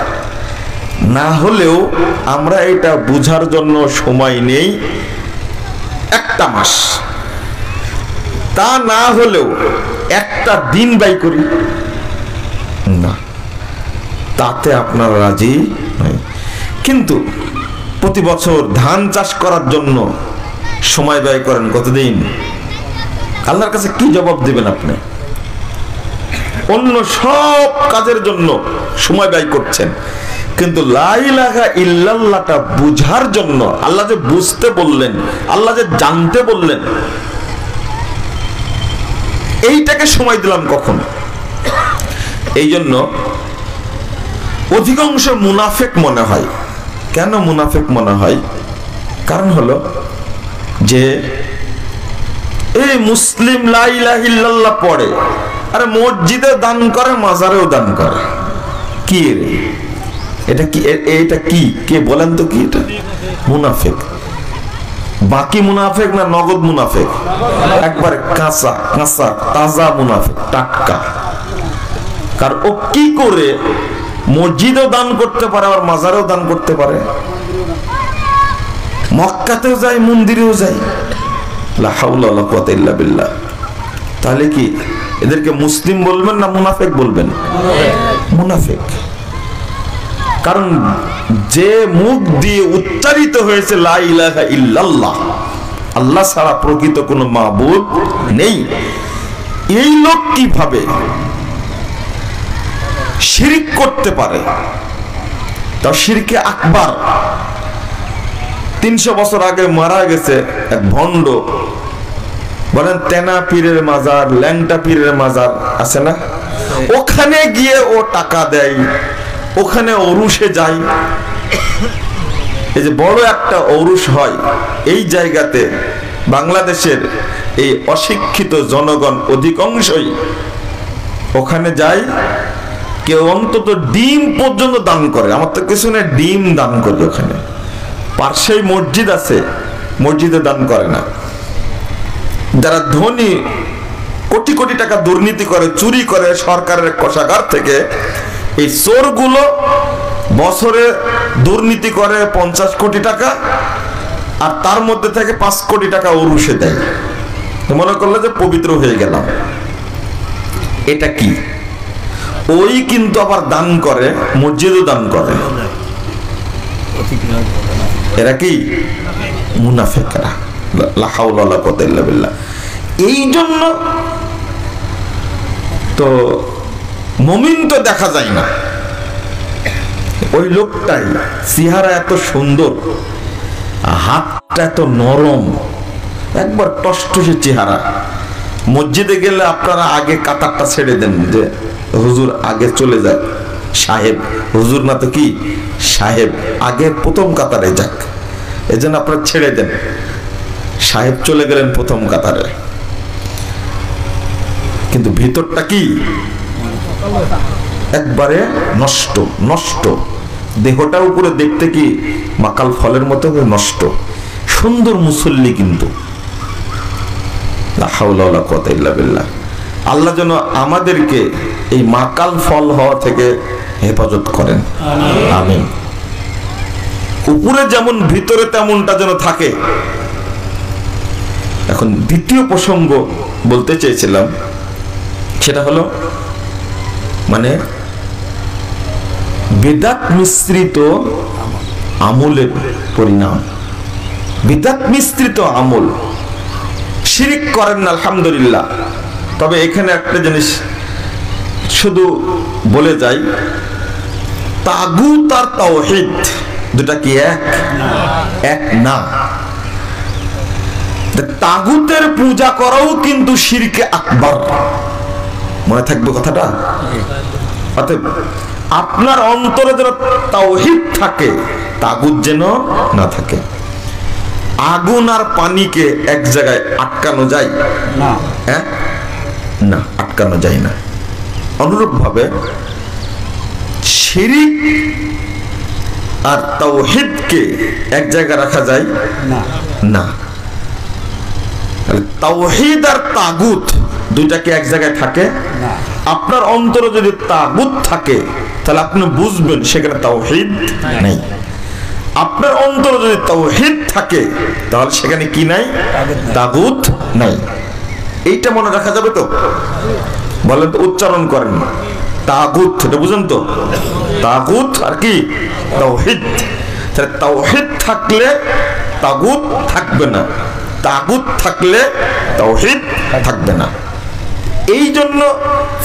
না হলেও আমরা এটা বুঝার জন্য সময় নেই 1টা মাস, তা না হলেও 1টা দিন ব্যয় করি না, তাতে আপনারা রাজি নয়। কিন্তু প্রতি বছর ধান চাষ করার জন্য সময় ব্যয় করেন কতদিন? আল্লাহর কাছে কি জবাব দিবেন আপনি? অন্য সব কাজের জন্য সময় ব্যয় করছেন, কিন্তু লা ইলাহা ইল্লাল্লাহটা বুঝার জন্য আল্লাহ যে বুঝতে বললেন, আল্লাহ যে জানতে বললেন, এইটাকে সময় দিলাম কখন? এই জন্য অধিকাংশ মুনাফিক মনে হয়। কেন মুনাফিক মনে হয়? কারণ হলো যে এই মুসলিম লা ইলাহা ইল্লাল্লাহ পড়ে, আরে মসজিদে দান করে, মাজারেও দান করে, কি রে এটা? কি এটা কি? কে বলেন তো কি এটা? মুনাফিক। বাকি মুনাফিক না নগদ মুনাফিক? একবার কাঁচা তাজা মুনাফিক, টাটকা। কারণ ও কি করে মসজিদেও দান করতে পারে আর মাজারেও দান করতে পারে, মক্কাতেও যায় মন্দিরেও যায়, লা হাওলা ওয়ালা কুওয়াতা ইল্লা বিল্লাহ। তাহলে কি এদেরকে মুসলিম বলবেন না মুনাফিক বলবেন? মুনাফিক। কারণ যে মুখ দিয়ে উচ্চারিত হয়েছে লা ইলাহা ইল্লাল্লাহ, আল্লাহ ছাড়া প্রকৃত কোনো মাবুদ নেই, এই লোক কিভাবে শিরক করতে পারে? তাও শিরকে আকবার। 300 বছর আগে মারা গেছে এক ভণ্ড, বলেন তেনা পীরের মাজার, ল্যাংটা পীরের মাজার আছে না, ওখানে গিয়ে ও টাকা দেয়, ওখানে ওরুসে যায়। এই যে বড় একটা ওরুস হয় এই জায়গাতে, বাংলাদেশের এই অশিক্ষিত জনগণ অধিকাংশই ওখানে যায়, কেউ অন্তত ডিম পর্যন্ত দান করে। আমার তো কিছু না, ডিম দান করে। ওখানে পাশেই মসজিদ আছে, মসজিদে দান করে না। যারা ধনী, কোটি কোটি টাকা দুর্নীতি করে, চুরি করে সরকারের কোষাগার থেকে, এই চোরগুলো বছরে দুর্নীতি করে 50 কোটি টাকা, আর তার মধ্যে থেকে 5 কোটি টাকা ওরুসে দেয়। মনে করলে যে পবিত্র হয়ে গেলাম। এটা কি? ওই কিন্তু আবার দান করে, মসজিদও দান করে। এরা কি? মুনাফিকরা। লা হাওলা ওয়ালা কুওয়াতা ইল্লা বিল্লাহ। এই জন্য তো মুমিন তো দেখা যায় না। ওই লোকটাই চেহারা এত সুন্দর, হাতটা এত নরম, একবার টসটসে চেহারা। মসজিদে গেলে আপনারা আগে কাতারটা ছেড়ে দেন, যে হুজুর আগে চলে যাক, সাহেব, হুজুর না তো কি সাহেব, আগে প্রথম কাতারে যাক, এই জন্য আপনারা ছেড়ে দেন। সাহেব চলে গেলেন প্রথম কাতারে, কিন্তু ভিতরটা কি একবারে নষ্ট নষ্ট। দেহটা উপরে দেখতে কি মাকাল ফলের মতো নষ্ট, সুন্দর মুসল্লি কিন্তু। লা হাওলা ওয়ালা কুওয়াতা ইল্লা বিল্লাহ। আল্লাহ যেন আমাদেরকে এই মাকাল ফল হওয়া থেকে হেফাজত করেন, আমিন। উপরে যেমন ভিতরে তেমনটা যেন থাকে। এখন দ্বিতীয় প্রসঙ্গ বলতে চেয়েছিলাম, সেটা হলো মানে বিদআত মিশ্রিত আমলের পরিণাম। বিদআত মিশ্রিত আমল শিরিক করেন না আলহামদুলিল্লাহ। তবে এখানে একটা জিনিস শুধু বলে যাই, তাগুত আর তাওহীদ দুটা কি এক না। তাগুতের পূজা করাও কিন্তু শিরকে আকবার, মনে থাকবে কথাটা। অতএব আপনার অন্তরে যেন তাওহীদ থাকে, তাগুত যেন না থাকে। আগুন আর পানিকে এক জায়গায় আটকানো যায় না, না আটকানো যায় না। অনুরূপ ভাবে শিরিক আর তাওহীদকে এক জায়গায় রাখা যায় না। তাওহীদ আর তাগুত দুইটাকে এক জায়গায় থাকে না। আপনার অন্তরে যদি তাগুত থাকে তাহলে আপনি বুঝবেন সেখানে তাওহীদ নেই। আপনার অন্তরে যদি তাওহীদ থাকে তাহলে সেখানে কি নাই? তাগুত নাই। এইটা মনে রাখা যাবে তো? বলেন তো, উচ্চারণ করেন। তাগুত, এটা বুঝেন তো? তাগুত আর কি? তাওহীদ। তাহলে তাওহীদ থাকলে তাগুত থাকবে না, তাগুত থাকলে তাওহীদ থাকবে না। এই জন্য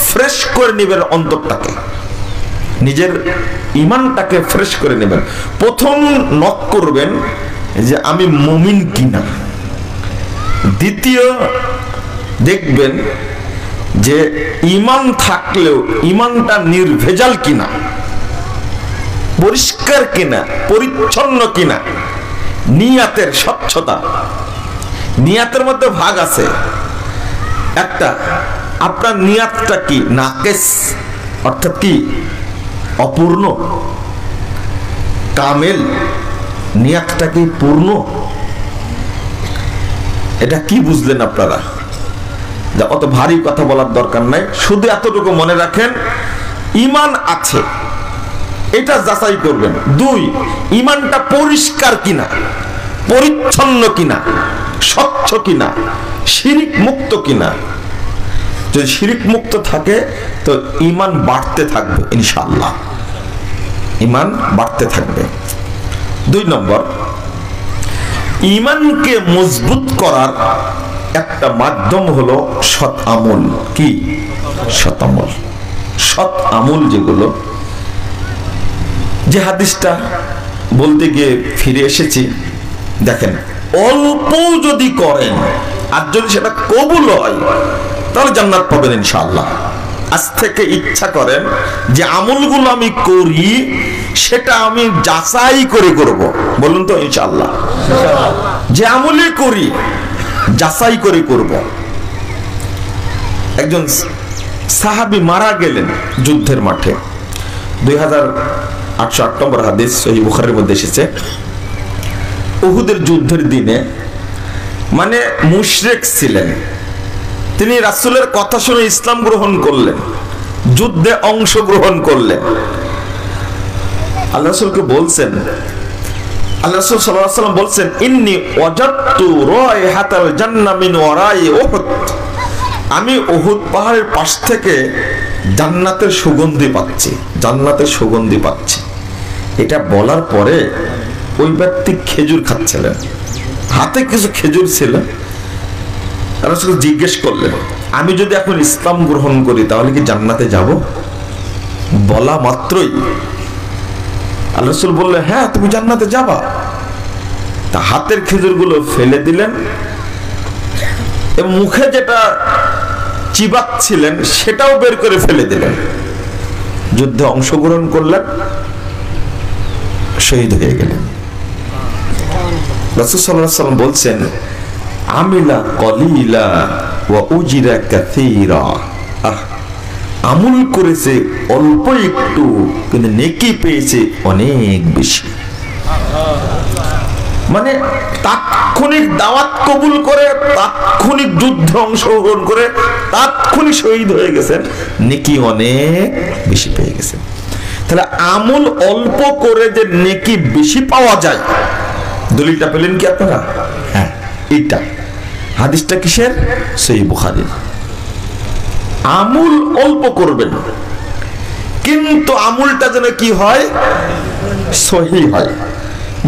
ফ্রেশ করে নেবেন অন্তরটাকে, নিজের ইমানটাকে ফ্রেশ করে নেবেন। প্রথম নক করবেন যে আমি মুমিন কিনা। দ্বিতীয় দেখবেন যে ইমান থাকলেও ইমানটা নির্ভেজাল কিনা, পরিষ্কার কিনা, পরিচ্ছন্ন কিনা, নিয়াতের স্বচ্ছতা। নিয়াতের মধ্যে ভাগ আছে। একটা, আপনার নিয়াতটা কি নাকেস, অর্থাৎ কি অপূর্ণ, কামেল, নিয়াতটা কি পূর্ণ? এটা কি বুঝলেন আপনারা? যা অত ভারী কথা বলার দরকার নাই, শুধু এতটুকু মনে রাখেন ঈমান আছে, এটা যাচাই করবেন। দুই, ঈমানটা পরিষ্কার কিনা, পরিচ্ছন্ন কিনা, স্বচ্ছ কিনা, শিরিক মুক্ত কিনা। যদি শিরিক মুক্ত থাকে তো ঈমান বাড়তে থাকবে ইনশাআল্লাহ, ঈমান বাড়তে থাকবে। দুই নম্বর, ঈমানকে মজবুত করার একটা মাধ্যম হলো সৎ আমল। কি সৎ আমল? সৎ আমল যেগুলো, যে হাদিসটা বলতে গিয়ে ফিরে এসেছি, দেখেন অল্প যদি করেন আর যদি সেটা কবুল হয় তাহলে জান্নাত পাবেন ইনশাআল্লাহ। আজ থেকে ইচ্ছা করেন যে আমলগুলো আমি করি সেটা আমি যাচাই করে করব। বলুন তো ইনশাআল্লাহ। যে আমলে করি যাচাই করে করব। একজন সাহাবী মারা গেলেন যুদ্ধের মাঠে। 2808 নম্বর হাদিস সহিহ বুখারীর মধ্যে এসেছে। উহুদের যুদ্ধের দিনে, মানে মুশরিক ছিলেন, তিনি রাসূলের কথা শুনে ইসলাম গ্রহণ করলেন, যুদ্ধে অংশগ্রহণ করলেন। আল্লাহ রাসূলকে বলছেন, আল্লাহ রাসূল সাল্লাল্লাহু আলাইহি ওয়াসাল্লাম বলছেন, ইন্নী ওয়াজাদতু রায়হাতাল জান্নাহ মিন ওয়ারাই উহুদ। আমি উহুদ পাহাড়ের পাশ থেকে জান্নাতের সুগন্ধি পাচ্ছি, জান্নাতের সুগন্ধি পাচ্ছি। এটা বলার পরে ওই ব্যক্তি খেজুর খাচ্ছিলেন, হাতে কিছু খেজুর ছিল। রাসূল জিজ্ঞেস করলেন, আমি যদি এখন ইসলাম গ্রহণ করি তাহলে কি জান্নাতে যাব? বলা মাত্রই আল্লাহ রাসূল বললেন, হ্যাঁ তুমি জান্নাতে যাবা। তা হাতের খেজুরগুলো ফেলে দিলেন এবং মুখে যেটা চিবাচ্ছিলেন সেটাও বের করে ফেলে দিলেন। যুদ্ধে অংশগ্রহণ করলেন, শহীদ হয়ে গেলেন। রাসূল সাল্লাল্লাহু আলাইহি ওয়াসাল্লাম বলছেন, আমিলা কলিলা ওয়া উজিরা কাসীরা। আমল করেছে অল্প একটু, কিন্তু নেকি পেয়েছে অনেক বেশি। মানে তাৎক্ষণিক দাওয়াত কবুল করে, তাৎক্ষণিক যুদ্ধে অংশগ্রহণ করে, তাৎক্ষণিক শহীদ হয়ে গেছেন, নেকি অনেক বেশি পেয়ে গেছেন। তাহলে আমল অল্প করে যে নেকি বেশি পাওয়া যায়, দলিলটা পেলেন কি আপনারা? হ্যাঁ, এইটা হাদিসটা কিসের? সহিহ বুখারীর। আমল অল্প করবেন, কিন্তু আমলটা যেন কি হয়? সহিহ হয়,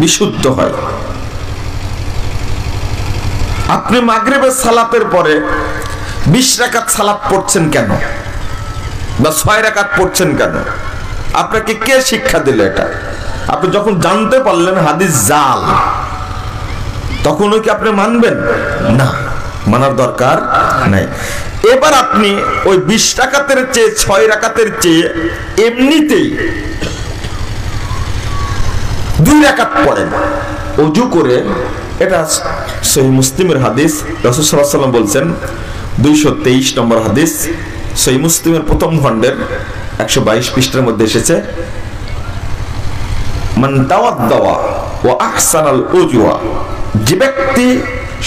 বিশুদ্ধ হয়। আপনি মাগরিবের সালাতের পরে 20 রাকাত সালাত পড়ছেন কেন, বা 6 রাকাত পড়ছেন কেন? আপনাকে কে শিক্ষা দিল এটা? আপনি যখন জানতে পারলেন হাদিস জাল, তখন কি আপনি মানবেন? না, মানার দরকার নাই। এবার আপনি ওই 20 রাকাতের চেয়ে 6 রাকাতের চেয়ে এমনিতেই 2 রাকাত পড়েন ওযু করে। এটা সহিহ মুসলিমের হাদিস। রাসূল সাল্লাল্লাহু আলাইহি ওয়াসাল্লাম বলছেন, 223 নম্বর হাদিস, সহিহ মুসলিমের প্রথম খণ্ডের 122 পৃষ্ঠার মধ্যে এসেছে, মান তাওয়াদ্দাওয়া ওয়া আহসানাল উজুয়া, যে ব্যক্তি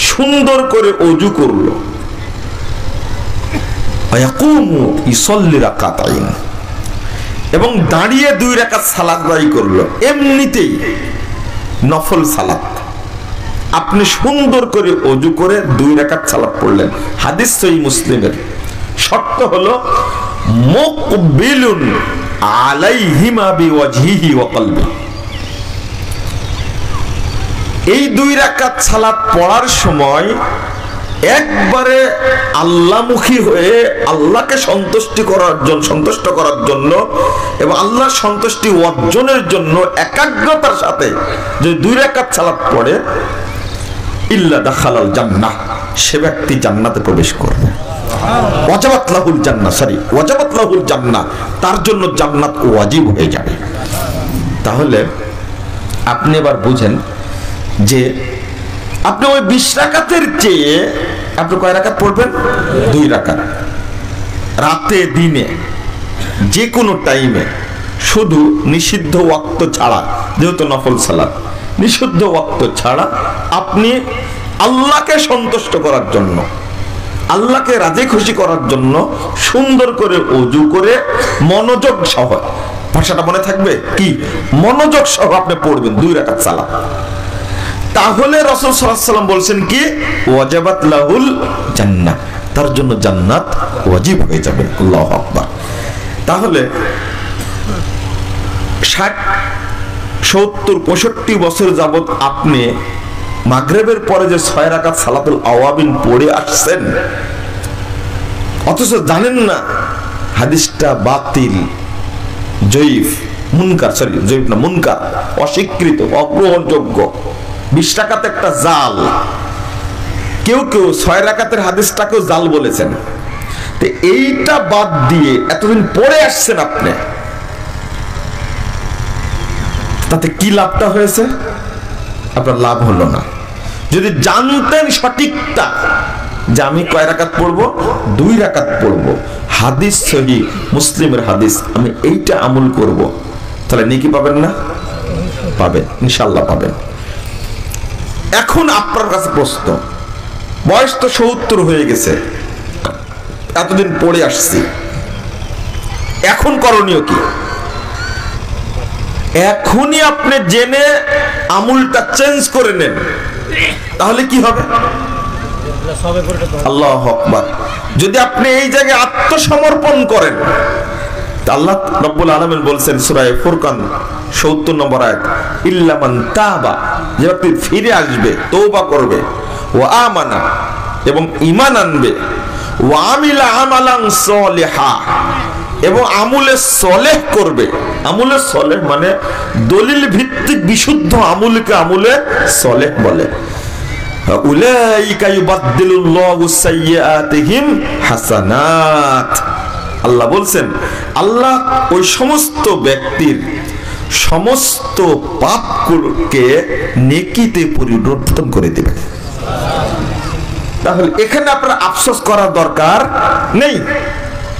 সুন্দর করে ওযু করলো, ওয়ায়াকুমু ইসাল্লি রাকাতাইন, এবং দাঁড়িয়ে 2 রাকাত সালাত আদায় করলো, এমনিতেই নফল সালাত, আপনি সুন্দর করে ওযু করে 2 রাকাত সালাত পড়লেন। হাদিস সহিহ মুসলিমের। শর্ত হলো মুকবিলুন আলাইহিমা বিওয়াজহিহি ওয়া কলবি। এই 2 রাকাত সালাত পড়ার সময় একবারে আল্লাহমুখী হয়ে আল্লাহকে সন্তুষ্ট করার জন্য এবং আল্লাহর সন্তুষ্টি অর্জনের জন্য একাগ্রতার সাথে যে 2 রাকাত সালাত পড়ে, ইল্লা দাখালাল জান্নাহ, সে ব্যক্তি জান্নাতে প্রবেশ করবে। ওয়াজাবাত লাহুল জান্নাহ, ওয়াজাবাত লাহুল জান্নাহ, তার জন্য জান্নাত ওয়াজিব হয়ে যাবে। তাহলে আপনি এবার বুঝেন যে আপনি ওই 20 রাকাতের চেয়ে আপনি কয় রাকাত পড়বেন? 2 রাকাত। রাতে দিনে যে কোনো টাইমে, শুধু নিষিদ্ধ ওয়াক্ত ছাড়া, যেহেতু নফল সালাত, নিষিদ্ধ ওয়াক্ত ছাড়া আপনি আল্লাহকে সন্তুষ্ট করার জন্য, আল্লাহকে রাজি খুশি করার জন্য সুন্দর করে ওযু করে মনোযোগ সহ, ভাষাটা মনে থাকবে কি, মনোযোগ সহ আপনি পড়বেন 2 রাকাত সালাত। তাহলে রাসূল সাল্লাল্লাহু আলাইহি ওয়াসাল্লাম বলছেন কি, ওয়াজাবাত লাহুল জান্নাহ, তার জন্য জান্নাত ওয়াজিব হয়ে যাবে। আল্লাহু আকবার। তাহলে 60, 70, 65 বছর যাবত আপনি মাগরিবের পরে যে 6 রাকাত সালাতুল আওয়াবিন পড়ে আসছেন, অথচ জানেন না হাদিসটা বাতিল, জয়ীফ, মুনকার, জয়ীফ না, মুনকার, অস্বীকৃত, অগ্রহণযোগ্য। 20 রাকাত একটা জাল। কেউ 6 রাকাতের হাদিসটাকেও জাল বলেছেন। তো এইটা বাদ দিয়ে এতদিন পড়ে আসছেন আপনি, তাতে কি লাভটা হয়েছে? আপনার লাভ হলো না। যদি জানতেন সঠিকটা যে আমি কয় রাকাত পড়বো, 2 রাকাত পড়বো, হাদিস সহিহ মুসলিমের হাদিস, আমি এইটা আমল করব, তাহলে নেকি পাবেন না? পাবেন, ইনশাআল্লাহ পাবেন। এখন আপনার কাছে প্রশ্ন, বয়স তো 70 হয়ে গেছে, এতদিন পড়ে আসছি, এখন করণীয় কি? এখনই আপনি জেনে আমলটা চেঞ্জ করে নেন, তাহলে কি হবে? আল্লাহু আকবার। যদি আপনি এই জায়গায় আত্মসমর্পণ করেন, আল্লাহ রাব্বুল আলামিন বলছেন সূরা ফুরকান 70 নম্বর আয়াত, ইল্লা মান তাবা, যে ব্যক্তি ফিরে আসবে, তওবা করবে, ওয়া আমানা, এবং ঈমান আনবে, ওয়া আমিলা আমালান সলিহা, এবং আমলে সলেহ করবে। আমলে সলেহ মানে দলিল ভিত্তিক বিশুদ্ধ আমলকে আমলে সলেহ বলে। উলাইকা ইউবাদদিলুল্লাহু সাইয়্যাতিহিম হাসানাত। আল্লাহ বলছেন, আল্লাহ ওই সমস্ত ব্যক্তির সমস্ত পাপকে নেকিতে পরিবর্তন করে দেবেন। তাহলে এখানে আপনার আফসোস করার দরকার নেই,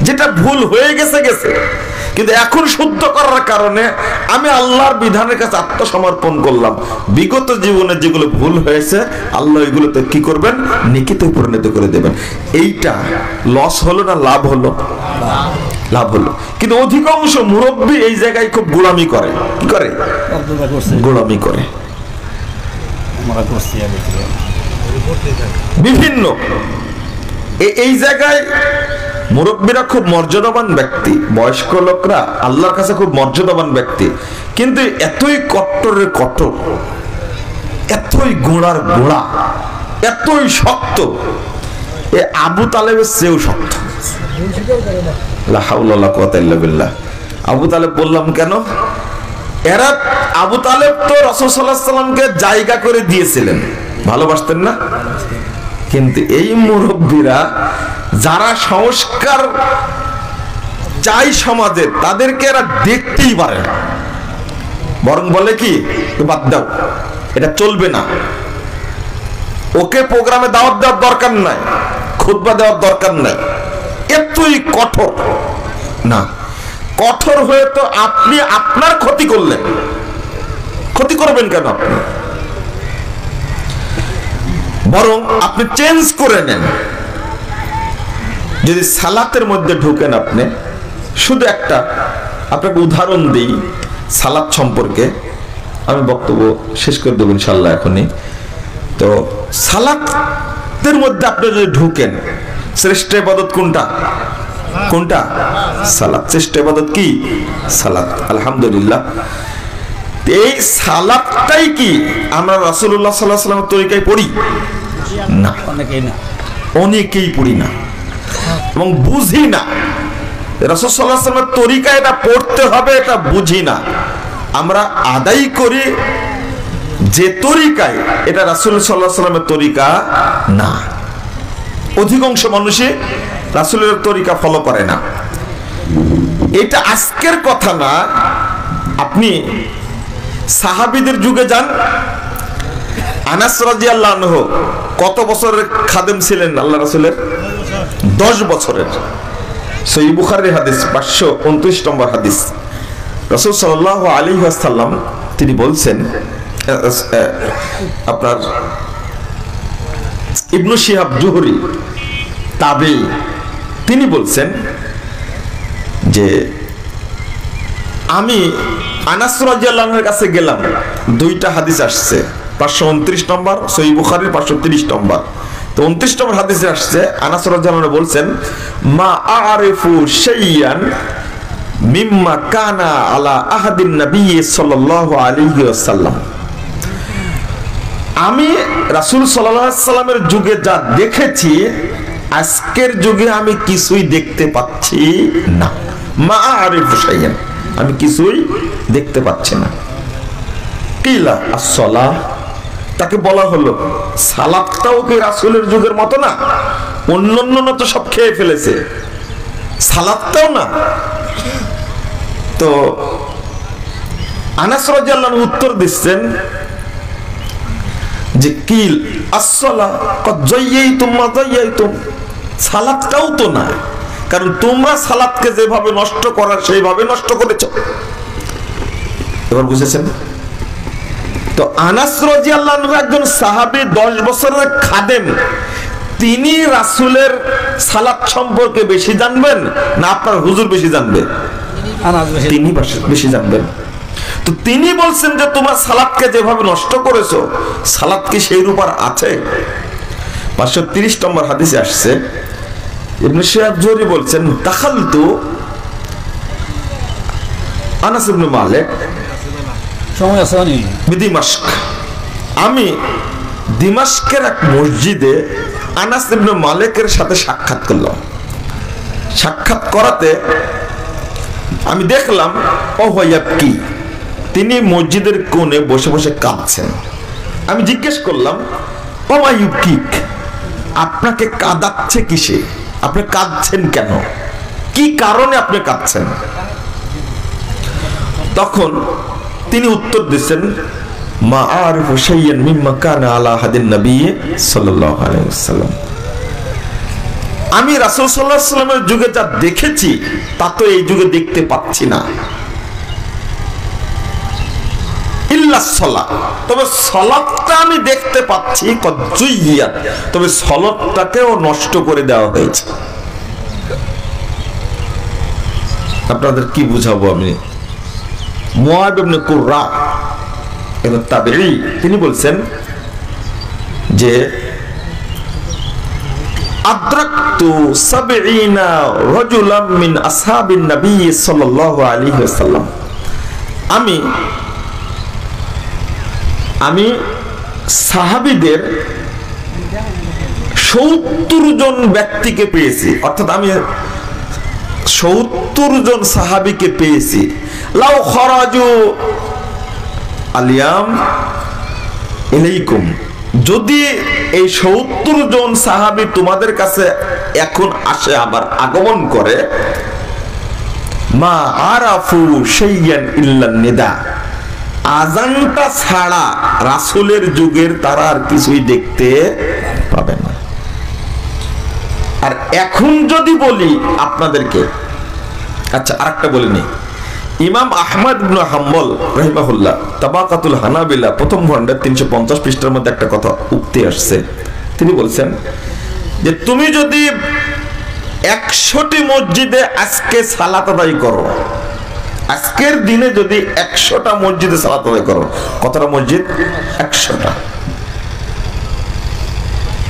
যেটা ভুল হয়ে গেছে গেছে, কিন্তু এখন শুদ্ধ করার কারণে আমি আল্লাহর বিধানের কাছে আত্মসমর্পণ করলাম। বিগত জীবনে যেগুলো ভুল হয়েছে, আল্লাহ এগুলোতে কি করবেন? নেকিতে পরিণত করে দেবেন। এইটা লস হলো না লাভ হলো? লাভ হলো। কিন্তু অধিকাংশ মুরব্বী এই জায়গায় খুব গোলামি করে। কি করে? গোলামি করে বিভিন্ন। এই জায়গায় মুরব্বীরা খুব মর্যাদাবান ব্যক্তি, বয়স্ক লোকরা আল্লাহর কাছে খুব মর্যাদাবান ব্যক্তি, কিন্তু এতই কট্টরের কট্টর, এতই গোড়ার গোড়া, এতই শক্ত, এ আবু তালেবের চেয়েও শক্ত। লা হাওলা ওয়ালা কুওয়াতা ইল্লা বিল্লাহ। আবু তালেব বললাম কেন? এরা আবু তালেব তো রাসূল সাল্লাল্লাহু আলাইহি সাল্লামকে জায়গা করে দিয়েছিলেন, ভালোবাসতেন না? কিন্তু এই মুরব্বীরা যারা সংস্কার চাই সমাজে, তাদেরকে এরা দেখতেই পারে না, বরং বলে কি বাদ দাও, এটা চলবে না, ওকে প্রোগ্রামে দাওয়াত দেওয়ার দরকার নাই, খুতবা দেওয়ার দরকার নাই। এতই কঠোর। না, কঠোর হয়ে তো আপনি আপনার ক্ষতি করলেন। ক্ষতি করবেন কেন আপনি? বরং আপনি চেঞ্জ করে নেন। যদি সালাতের মধ্যে ঢুকেন, আপনি শুধু একটা আপনাকে উদাহরণ দিই সালাত সম্পর্কে, আমি বক্তব্য শেষ করে দেব ইনশাল্লাহ এখনই। তো সালাতের মধ্যে আপনি যদি ঢুকেন, শ্রেষ্ঠ ইবাদত কোনটা? কোনটা? সালাত। শ্রেষ্ঠ ইবাদত কি? সালাত। আলহামদুলিল্লাহ। এই সালাতটাই কি আমরা রাসূলুল্লাহ সাল্লাল্লাহু আলাইহি ওয়াসাল্লামের তরিকায় পড়ি? না, অনেকেই পড়ি না এবং বুঝি না। রাসূল সাল্লাল্লাহু আলাইহি ওয়াসাল্লামের তরিকায় এটা পড়তে হবে এটা বুঝি না। আমরা আদায় করি যে তরিকায়, এটা রাসূল সাল্লাল্লাহু আলাইহি ওয়াসাল্লামের তরিকা না। অধিকাংশ মানুষই রাসূলের তরিকা ফলো করে না। এটা আজকের কথা না। আপনি সাহাবীদের যুগে যান। আনাস রাদিয়াল্লাহু আনহু কত বছরের খাদেম ছিলেন আল্লাহ রাসূলের? 10 বছরের। সহিহ বুখারীর হাদিস 529 নম্বর হাদিস। রাসূল সাল্লাল্লাহু আলাইহি ওয়াসাল্লাম তিনি বলছেন, আপনার ইবনু শিহাব জুহরি তাবেঈ, তিনি বলছেন যে আমি আনাস রাদিয়াল্লাহু আনহুর কাছে গেলাম। দুইটা হাদিস আসছে, 529 নম্বর সহিহ বুখারীর 530 নম্বর। তো 29 নম্বর হাদিসে আসছে, আনাস রাদিয়াল্লাহু আনহু বলছেন, মা আ'রিফু শাইয়ান মিম্মা কানা আলা আহাদিন নবী সাল্লাল্লাহু আলাইহি ওয়াসাল্লাম। আমি রাসূল সাল্লাল্লাহু আলাইহি ওয়াসাল্লামের যুগে যা দেখেছি, আজকের যুগে আমি কিছুই দেখতে পাচ্ছি না। মা আ'রিফু শাইয়ান, আমি কিছুই দেখতে পাচ্ছি না। কিলা as-সালাহ, তাকে বলা হলো সালাতটাও কি রাসূলের যুগের মতো না? অন্যান্য তো সব খেয়ে ফেলেছে, সালাতটাও না। তো আনাস রাদিয়াল্লাহু আনহু উত্তর দিচ্ছেন যে কিল as-সালাহ কদ যায়্যাইতুম মা যায়্যাইতুম, সালাতটাও তো না, কারণ তোমরা সালাতকে যেভাবে নষ্ট করার সেইভাবে নষ্ট করেছো। এবার বুঝেছেন? তো আনাস রাদিয়াল্লাহু আনহু একজন সাহাবী, 10 বছরের খাদেম, তিনি রাসূলের সালাত সম্পর্কে বেশি জানবেন না আপনার হুজুর বেশি জানবে? তিনি বেশি জানবেন। তো তিনি বলছেন যে তোমরা সালাতকে যেভাবে নষ্ট করেছো, সালাত কি সেই রূপ আর আছে? 530 নম্বর হাদিসে আসছে, ইবনে শিহাব জুহরি বলছেন, দাখালতু আনাস ইবনে মালিক দিমাশক, আমি দিমাশকের এক মসজিদে আনাস ইবনে মালিকের সাথে সাক্ষাৎ করলাম। সাক্ষাৎ করাতে আমি দেখলাম কি তিনি মসজিদের কোণে বসে বসে কাঁদছেন। আমি জিজ্ঞেস করলাম, ওমায়ুকিক, আপনাকে কাঁদাচ্ছে কিসে? আপনি কাঁদছেন কেন? কি কারণে আপনি কাঁদছেন? তখন তিনি উত্তর দিচ্ছেন, মা আরিফু শাইয়ান মিম্মা কানা আলা হাদিন নবী সাল্লাল্লাহু আলাইহি ওয়াসাল্লাম। আমি রাসূল সাল্লাল্লাহু আলাইহি ওয়াসাল্লামের যুগে যা দেখেছি তা তো এই যুগে দেখতে পাচ্ছি না। ইল্লা সালাহ, তবে সালাতটা আমি দেখতে পাচ্ছি কদ যুইয়াত, তবে সালাতটাকেও নষ্ট করে দেওয়া হয়েছে। আপনাদের কি বুঝাবো আমি? মুআদ ইবনে কুররা একজন তাবেঈ, তিনি বলছেন যে আদরাকতু 70 রাজুলাম মিন আসহাবিন নবী সাল্লাল্লাহু আলাইহি ওয়াসাল্লাম, আমি সাহাবীদের 70 জন ব্যক্তিকে পেয়েছি, অর্থাৎ আমি 70 জন সাহাবীকে পেয়েছি। লাউ খরাজু আলিয়াম ইলাইকুম, যদি এই 70 জন সাহাবী তোমাদের কাছে এখন আসে, আবার আগমন করে, মা আরাফু শাইয়ান ইল্লা নিদা, আযানটা ছাড়া রাসূলের যুগের তারা আর কিছুই দেখতে পাবে না। আর এখন যদি বলি আপনাদেরকে, আচ্ছা আরেকটা বলিনি, ইমাম আহমদ ইবনে হাম্বল রাহিমাহুল্লাহ তাবাকাতুল হানাবিলা প্রথম খণ্ডের 350 পৃষ্ঠার মধ্যে একটা কথা উক্তি আসছে। তিনি বলছেন যে তুমি যদি 100টি মসজিদে আজকে সালাত আদায় করো, আজকের দিনে যদি 100টা মসজিদে সালাত আদায় করো, কতটা মসজিদ? 100টা।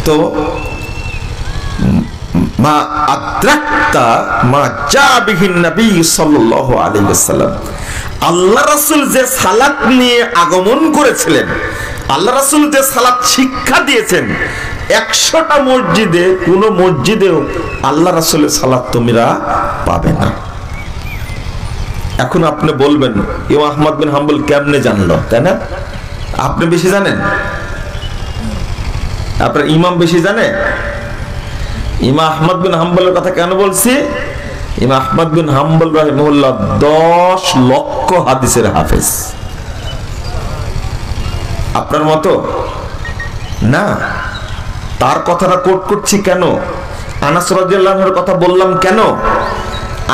তো মা আদ্রাকতা মা জাবিহিন নবী সাল্লাল্লাহু আলাইহি ওয়াসাল্লাম, আল্লাহ রাসূল যে সালাত নিয়ে আগমন করেছিলেন, আল্লাহ রাসূল যে সালাত শিক্ষা দিয়েছেন, 100টা মসজিদে কোন মসজিদেও আল্লাহ রাসূলের সালাত তোমরা পাবে না। এখন আপনি বলবেন ইমাম আহমদ বিন হাম্বল কেমনে জানলো, তাই না? আপনি বেশি জানেন? আপনার ইমাম বেশি জানে? ইমাম আহমদ বিন হাম্বলের কথা কেন বলছি? ইমাম আহমদ বিন হাম্বল রাহিমাহুল্লাহ 10 লক্ষ হাদিসের হাফেজ। আপনার মতো না। তার কথাটা কোট করছি কেন? আনাস রাদিয়াল্লাহু আনহুর কথা বললাম কেন?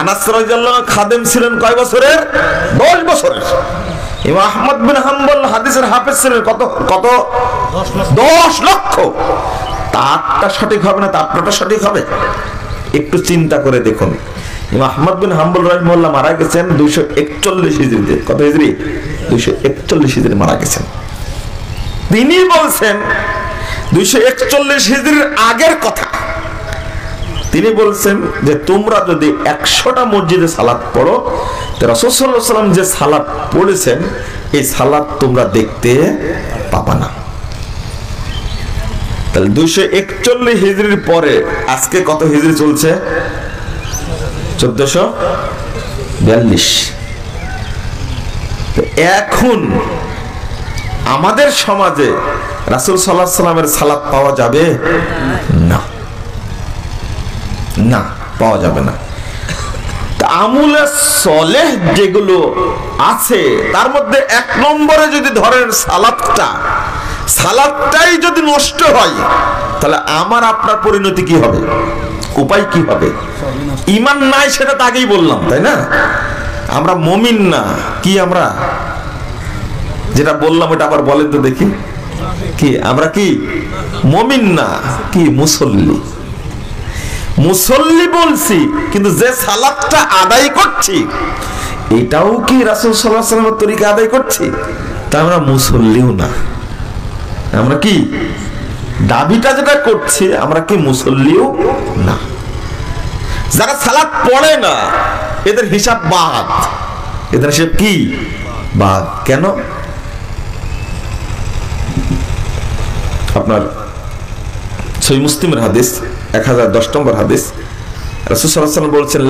আনাস রাদিয়াল্লাহু আনহু খাদেম ছিলেন কয় বছরের? 10 বছরের। ইমাম আহমদ বিন হাম্বল হাদিসের হাফেজ ছিলেন কত? 10 লক্ষ। তারটা সঠিক হবে না, তারটা সঠিক হবে? একটু চিন্তা করে দেখুন। ইমাম আহমদ বিন হাম্বল রাহিমাহুল্লাহ মারা গেছেন 241 হিজরিতে। কত হিজরি? 241 হিজরি মারা গেছেন। তিনি বলছেন 241 হিজরির আগের কথা। তিনি বলছেন যে তোমরা যদি 100টা মসজিদে সালাত পড়ো, তো রাসূল সাল্লাল্লাহু আলাইহি ওয়াসাল্লাম যে সালাত পড়েছেন এই সালাত তোমরা দেখতে পাবা না। তাহলে 241 হিজরির পরে আজকে কত হিজরি চলছে? 1442। এখন আমাদের সমাজে রাসূল সাল্লাল্লাহু আলাইহি ওয়াসাল্লামের সালাত পাওয়া যাবে না, না পাওয়া যাবে না। আমুলে সলেহ যেগুলো আছে তার মধ্যে 1 নম্বরে যদি ধরেন সালাতটাই যদি নষ্ট হয়, তাহলে আমার আপনার পরিণতি কি হবে? উপায় কি হবে? ঈমান নাই সেটা তো আগেই বললাম, তাই না? আমরা মুমিন না, কি আমরা যেটা বললাম ওটা আবার বলেন তো দেখি, কি আমরা কি মুমিন না, কি মুসল্লি? মুসল্লি বলছি, কিন্তু যে সালাতটা আদায় করছি এটাও কি রাসূল সাল্লাল্লাহু আলাইহি ওয়াসাল্লামের তরিকা আদায় করছি? তা আমরা মুসল্লিও না। আমরা কি দাবিটা যেটা করছি, আমরা কি মুসল্লিও না। যারা সালাত পড়ে না এদের হিসাব বাদ, এদের হিসাব কি বাদ। কেন? আপনার সহিহ মুসলিমের হাদিস 1010 নম্বর হাদিস, রাসূল সাল্লাল্লাহু আলাইহি ওয়াসাল্লাম বলেছেন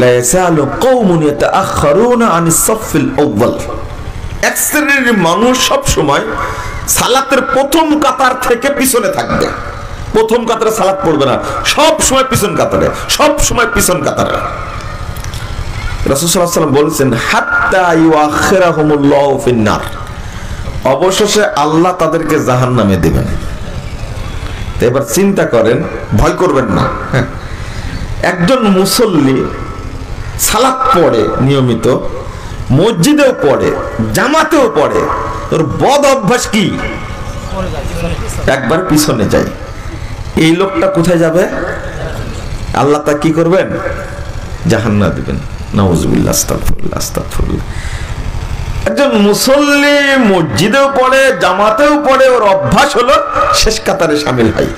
লা ইয়াসালু কওমুন ইয়াতাআখারুনা আনিস সাফফিল আউয়াল, এক শ্রেণীর মানুষ সব সময় সালাতের প্রথম কাতার থেকে পিছনে থাকবে। প্রথম কাতারে সালাত পড়বে না, সব সময় পিছন কাতারে, সব সময় পিছন কাতারে। রাসূল সাল্লাল্লাহু আলাইহি ওয়াসাল্লাম বলেছেন হাত্তা ইউআখিরাহুমুল্লাহু ফিন-নার, অবশেষে আল্লাহ তাদেরকে জাহান্নামে দিবেন। এবার চিন্তা করেন, ভয় করবেন না। একজন মুসল্লি সালাত পড়ে নিয়মিত, মসজিদেও পড়ে, জামাতেও পড়ে, ওর বদ অভ্যাস কি? একবার পিছনে যায়। এই লোকটা কোথায় যাবে? আল্লাহ তা কি করবেন? জাহান্নামে দিবেন। নাউযুবিল্লাহ, আস্তাগফিরুল্লাহ, আস্তাগফিরুল্লাহ। একজন মুসল্লি মসজিদেও পড়ে, জামাতেও পড়ে, ওর অভ্যাস হলো শেষ কাতারে শামিল হয়।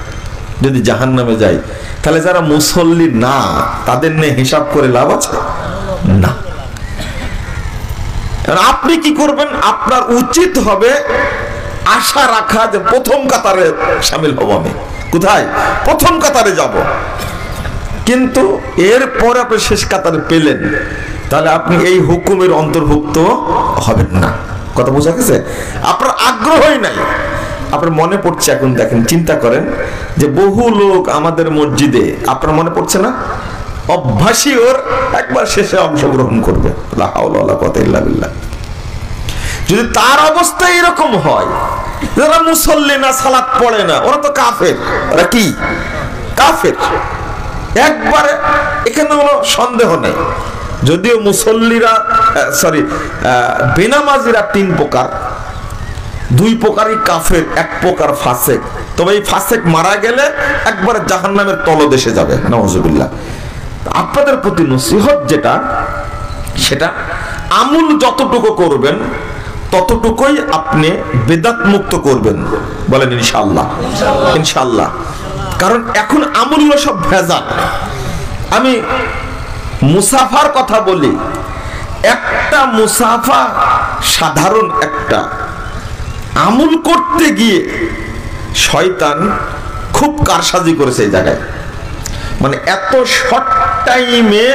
যদি জাহান্নামে যায়, তাহলে যারা মুসল্লি না তাদের নিয়ে হিসাব করে লাভ আছে না। আপনি কি করবেন? আপনার উচিত হবে আশা রাখা যে প্রথম কাতারে শামিল হব আমি, কোথায় প্রথম কাতারে যাব। কিন্তু এরপর আপনি শেষ কাতারে পেলেন, তাহলে আপনি এই হুকুমের অন্তর্ভুক্ত হবেন না। কথা বোঝা গেছে? আপনার আগ্রহই নাই। আপনার মনে পড়ছে এখন, দেখেন চিন্তা করেন যে বহু লোক আমাদের মসজিদে, আপনার মনে পড়ছে না, অভ্যাসী ওর একবার শেষে অংশগ্রহণ করবে। লা হাওলা ওয়ালা কুওয়াতা ইল্লা বিল্লাহ। যদি তার অবস্থা এরকম হয়, যারা মুসল্লি না, সালাত পড়ে না, ওরা তো কাফের। ওরা কি কাফের? একবারে এখানে কোনো সন্দেহ নেই। যদিও মুসল্লিরা বেনামাজিরা তিন প্রকার, দুই প্রকারই কাফের, এক প্রকার ফাসেক। তবে এই ফাসেক মারা গেলে একবারে জাহান্নামের তলদেশে যাবে, নাউজুবিল্লাহ। আপনাদের প্রতি নসিহত যেটা, সেটা আমল যতটুকু করবেন ততটুকুই আপনি বেদাত মুক্ত করবেন, বলেন ইনশাআল্লাহ। ইনশাআল্লাহ। কারণ এখন আমলগুলো সব ভেজাল। আমি মুসাফার কথা বলি, একটা মুসাফা সাধারণ একটা আমল করতে গিয়ে শয়তান খুব কারসাজি করেছে এই জায়গায়। মানে এত শর্ট টাইমে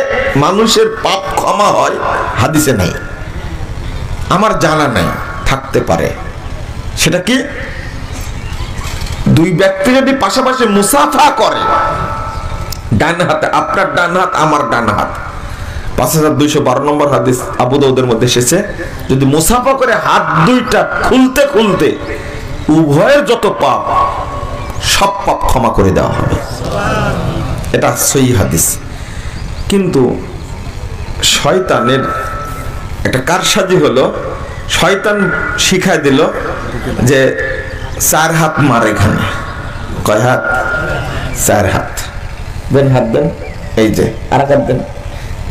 মানুষের পাপ ক্ষমা হয় হাদিসে নাই, আমার জানা নাই, থাকতে পারে। সেটা কি? দুই ব্যক্তি যদি পাশাপাশি মুসাফা করে, ডান হাতে, আপনার ডান হাত আমার ডান হাত, 5212 নম্বর হাদিস আবু দাউদের মধ্যে এসেছে, যদি মুসাফা করে হাত দুইটা খুলতে খুলতে উভয়ের যত পাপ, সব পাপ ক্ষমা করে দেওয়া হবে। এটা সহিহ হাদিস। কিন্তু শয়তানের একটা কারসাজি হলো, শয়তান শিখায় দিল যে 4 হাত মার এখানে। কয় হাত? 4 হাত। দেন হাত দেন, এই যে আর হাত দেন,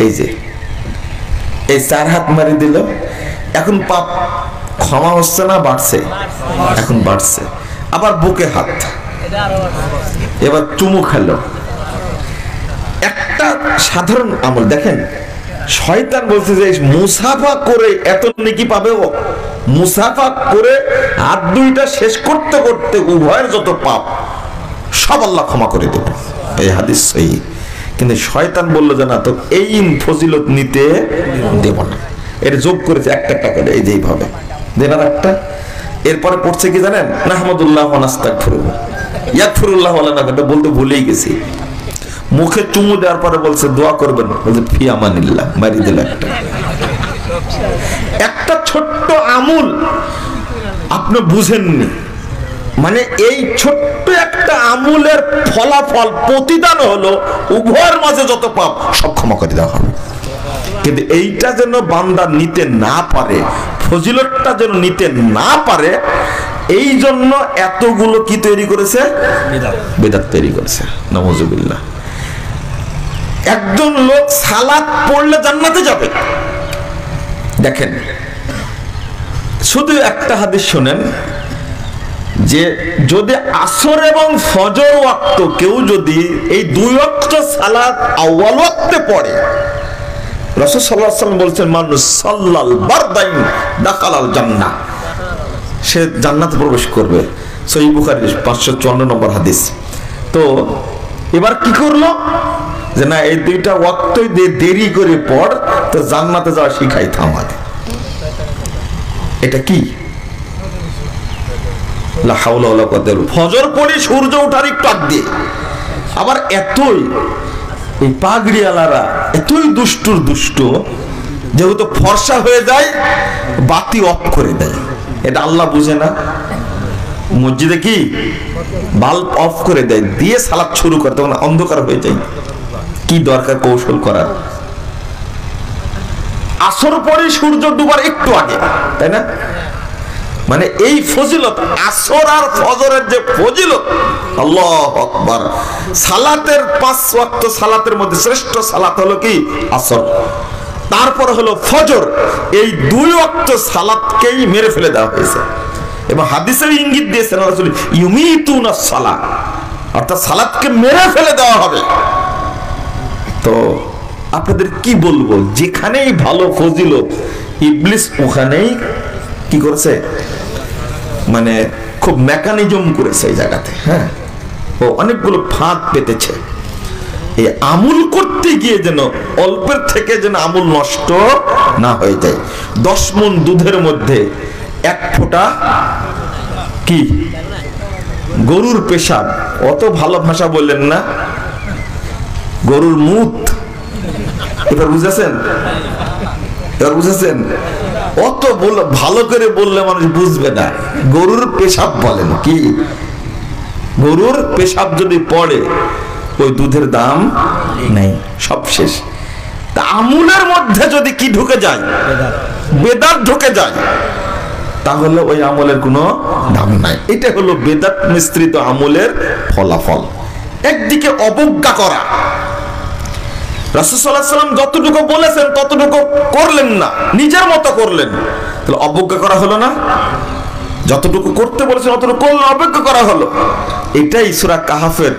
এই যে এই 4 হাত মারি দিল। এখন পাপ ক্ষমা হচ্ছে না, বাড়ছে? এখন বাড়ছে। আবার বুকে হাত, এবার চুমু খেলো। একটা সাধারণ আমল দেখেন, শয়তান বলছে যে মুসাফা করে এত নেকি পাবে। ও মুসাফা করে হাত দুইটা শেষ করতে করতে উভয়ের যত পাপ সব আল্লাহ ক্ষমা করে দেবে, এই হাদিস সহিহ। কিন্তু শয়তান বলল যে না, তো এই ফজিলত নিতে দেব না। এর যোগ করেছে একটা টাকা, এই যে এইভাবে দেবার একটা। এরপরে পড়ছে কি জানেন? নাহমাদুল্লাহ ওয়া নাস্তাগফিরুহু ইয়াগফিরুল্লাহ ওয়া লানা, এটা বলতে ভুলেই গেছি। মুখে চুমু দেওয়ার পরে বলছে দোয়া করবেন, বলছে ফি আমানিল্লাহ, মারি দিল একটা। একটা ছোট্ট আমল আপনি বুঝেননি, মানে এই ছোট্ট একটা আমলের ফলাফল, প্রতিদান হলো উভয়ের মাঝে যত পাপ সব ক্ষমা করে দেওয়া হবে। কিন্তু এইটা যেন বান্দা নিতে না পারে, ফজিলতটা যেন নিতে না পারে, এই জন্য এতগুলো কি তৈরি করেছে? বিদআত তৈরি করেছে, নাউজুবিল্লাহ। একজন লোক সালাত পড়লে জান্নাতে যাবে। দেখেন, শুধু একটা হাদিস শুনেন, যে যদি আসর এবং ফজর ওয়াক্ত কেউ যদি এই 2 ওয়াক্ত সালাত আউয়াল ওয়াক্তে পড়ে, রাসূল সাল্লাল্লাহু আলাইহি ওয়াসাল্লাম বলেছেন মানুষ সাল্লাল বারদাইন দাখালাল জান্নাহ, সে জান্নাতে প্রবেশ করবে। সহিহ বুখারী 554 নম্বর হাদিস। তো এবার কি করলো যে না, এই 2টা ওয়াক্তই দেরি করে পড়, তো জান্নাতে যাওয়া শিখাইতে আমাদের। এটা কি? লা হাওলা ওয়ালা কুওয়াতা ইল্লা বিল্লাহ। ফজর পড়ে সূর্য ওঠার একটু আগ দিয়ে আবার এতই এই পাগড়িওয়ালারা এতই দুষ্টুর দুষ্ট, যেহেতু ফর্সা হয়ে যায় বাতি অফ করে দেয়। এটা আল্লাহ বুঝে না? মসজিদে কি বাল্ব অফ করে দেয়, দিয়ে সালাত শুরু করে, তখন অন্ধকার হয়ে যায়। কি দরকার কৌশল করার? আসর পরে সূর্য ডুবার একটু আগে, তাই না? মানে এই ফজিলত, আসর আর ফজরের যে ফজিলত, আল্লাহু আকবার। সালাতের 5 ওয়াক্ত সালাতের মধ্যে শ্রেষ্ঠ সালাত হলো কি? আসর। তারপর হলো ফজর। এই 2 ওয়াক্ত সালাতকেই মেরে ফেলে দেওয়া হয়েছে। এবং হাদিসে ইঙ্গিত দিয়েছেন রাসূল, ইউমিতুনাস সালাহ, অর্থাৎ সালাতকে মেরে ফেলে দেওয়া হবে। তো আপনাদের কি বলবো, যেখানেই ভালো ফজিলত, ইবলিস ওখানেই কি করছে? মানে খুব মেকানিজম করেছে এই জায়গাতে। হ্যাঁ, ও অনেকগুলো ফাঁদ পেতেছে। এই আমুল করতে গিয়ে যেন অল্পের থেকে যেন আমুল নষ্ট না হয়ে যায়। 10 মণ দুধের মধ্যে 1 ফোঁটা কি গরুর পেশাব, অত ভালো ভাষা বললেন না, গরুর মুত। এবার বুঝেছেন? এবার বুঝেছেন? অত ভালো করে বললে মানুষ বুঝবে না। গরুর পেশাব বলেন, কি গরুর পেশাব যদি পড়ে ওই দুধের দাম নেই, সব শেষ। তা আমুলের মধ্যে যদি কি ঢুকে যায়, বেদাত ঢুকে যায়, তাহলে ওই আমলের কোনো দাম নাই। এটা হলো বেদাত মিশ্রিত আমলের ফলাফল। একদিকে অবজ্ঞা করা, রাসূল সাল্লাল্লাহু আলাইহি ওয়াসাল্লাম যতটুকু বলেছেন ততটুকু করলেন না, নিজের মতো করলেন, তাহলে অবজ্ঞা করা হলো না? যতটুকু করতে বলেছেন ততটুকু করলেন, অবজ্ঞা করা হলো। এটাই সূরা কাহাফের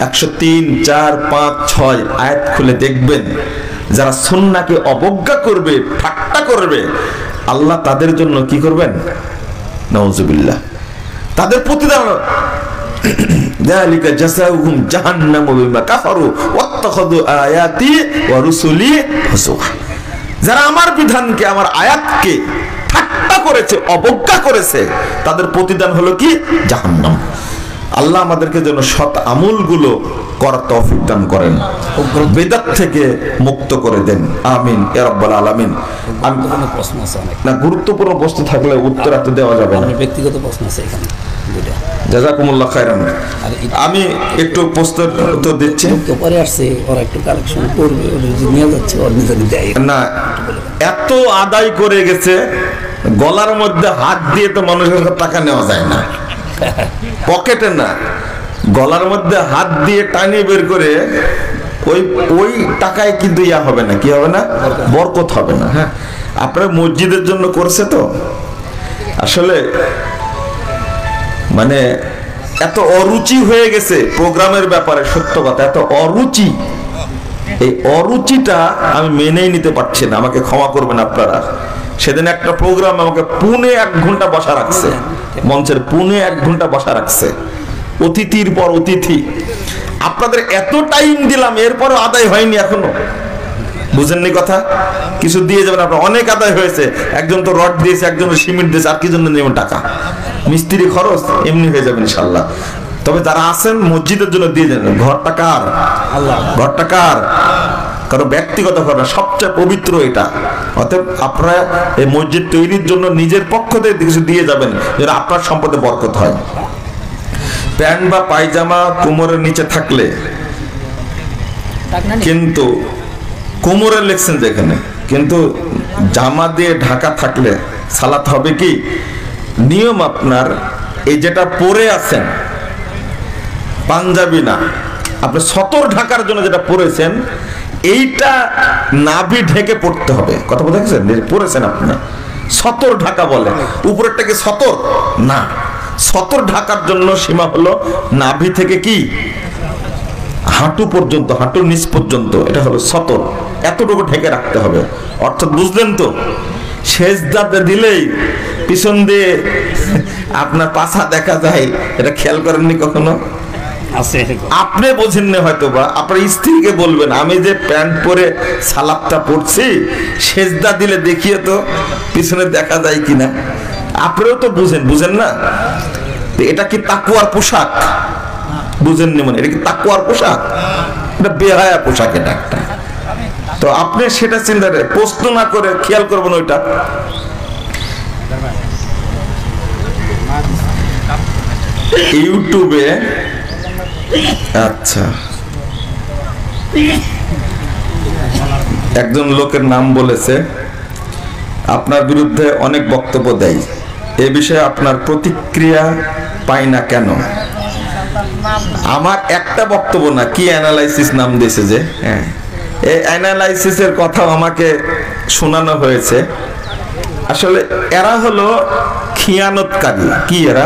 103, 4, 5, 6 আয়াত খুলে দেখবেন। যারা সুন্নাহকে অবজ্ঞা করবে, ঠাট্টা করবে, আল্লাহ তাদের জন্য কি করবেন? নাউযুবিল্লাহ, তাদের প্রতিদান যালিকা জাযাউহুম জাহান্নামু বিমা কাফারু ওয়াত্তাখাযু আয়াতি ওয়া রুসুলি হুজুয়া। যারা আমার বিধানকে, আমার আয়াতকে ঠাট্টা করেছে, অবজ্ঞা করেছে, তাদের প্রতিদান হলো কি? জাহান্নাম। আল্লাহ আমাদেরকে যেন সৎ আমলগুলো করার তৌফিক দান করেন, বেদাত থেকে মুক্ত করে দেন, আমিন ইয়া রাব্বাল আলামিন। প্রশ্ন আছে অনেক, না গুরুত্বপূর্ণ প্রশ্ন থাকলে উত্তর আপনি দেওয়া যাবে না, ব্যক্তিগত প্রশ্ন আছে এখানে দুইটা। জাযাকুমুল্লাহ খাইরান। আমি একটু প্রশ্নের উত্তর দিচ্ছি। পরে আসছে, ওরা একটু কালেকশন করবে, ওরা যদি নিয়ে যাচ্ছে ওর নিজে দেয় না, এত আদায় করে গেছে, গলার মধ্যে হাত দিয়ে তো মানুষের টাকা নেওয়া যায় না, পকেটে না, গলার মধ্যে হাত দিয়ে টানিয়ে বের করে ওই টাকায় কিন্তু ইয়া হবে না, কি হবে না? বরকত হবে না। হ্যাঁ, আপনার মসজিদের জন্য করছে তো, আসলে মানে এত অরুচি হয়ে গেছে প্রোগ্রামের ব্যাপারে, সত্য কথা, এত অরুচি, এই অরুচিটা আমি মেনেই নিতে পারছি না, আমাকে ক্ষমা করবেন আপনারা। সেদিন একটা প্রোগ্রাম আমাকে পুনে 1 ঘন্টা বসা রাখছে, মঞ্চের পুনে 1 ঘন্টা বসা রাখছে, অতিথির পর অতিথি। আপনাদের এত টাইম দিলাম, এরপরও আদায় হয়নি এখনো, বুঝেননি কথা? কিছু দিয়ে যাবেন আপনার, অনেক আদায় হয়েছে। একজন তো রড দিয়েছে, একজন সিমেন্ট দিয়েছে, আর কি জন্য নেবেন টাকা? মিস্ত্রি খরচ এমনি হয়ে যাবে ইনশাল্লাহ। তবে যারা আছেন মসজিদের জন্য দিয়ে যাবেন। ঘরটা কার? আল্লাহ। ঘরটা কার? কারণ ব্যক্তিগত ঘর না, সবচেয়ে পবিত্র এটা। অতএব আপনারা এই মসজিদ তৈরির জন্য নিজের পক্ষ থেকে কিছু দিয়ে যাবেন, যেন আপনার সম্পদে বরকত হয়। প্যান্ট বা পায়জামা কোমরের নিচে থাকলে, কিন্তু কোমরের লেখছেন যেখানে, কিন্তু জামা দিয়ে ঢাকা থাকলে সালাত হবে কি? নিয়ম আপনার এই যেটা পরে আছেন পাঞ্জাবি না, আপনি সতর ঢাকার জন্য যেটা পরেছেন এইটা নাভি ঢেকে পড়তে হবে। কথা বলতে গেছেন, পরেছেন আপনি সতর ঢাকা বলে, উপরেরটাকে সতর না, সতর ঢাকার জন্য সীমা হলো নাভি থেকে কি হাঁটু পর্যন্ত, হাঁটুর নিচ পর্যন্ত, এটা হলো সতর, এতটুকু ঢেকে রাখতে হবে। অর্থাৎ বুঝলেন তো? সেজদাতে দিলেই পিছন দিয়ে আপনার পাছা দেখা যায়, এটা খেয়াল করেননি কখনো? আপনি বোঝেননি হয়তো, বা আপনার স্ত্রীকে বলবেন, আমি যে প্যান্ট পরে সালাদটা পড়ছি, সেজদা দিলে দেখিয়ে তো পিছনে দেখা যায় কিনা। আপনিও তো বুঝেন না? এটা কি তাকওয়ার পোশাক? বুঝেননি মানে, এটা কি তাকওয়ার পোশাক? এটা বেহায়া পোশাক, এটা একটা। তো আপনি সেটা চিন্তা করে প্রশ্ন না করে খেয়াল করবেন ওইটা। ইউটিউবে আচ্ছা একজন লোকের নাম বলেছে, আপনার বিরুদ্ধে অনেক বক্তব্য দেয়, এ বিষয়ে আপনার প্রতিক্রিয়া পাই না কেন? আমার একটা বক্তব্য না, কি অ্যানালাইসিস নাম দিয়েছে যে, হ্যাঁ, এই অ্যানালাইসিসের কথাও আমাকে শোনানো হয়েছে। আসলে এরা হলো খিয়ানতকারী। কি এরা?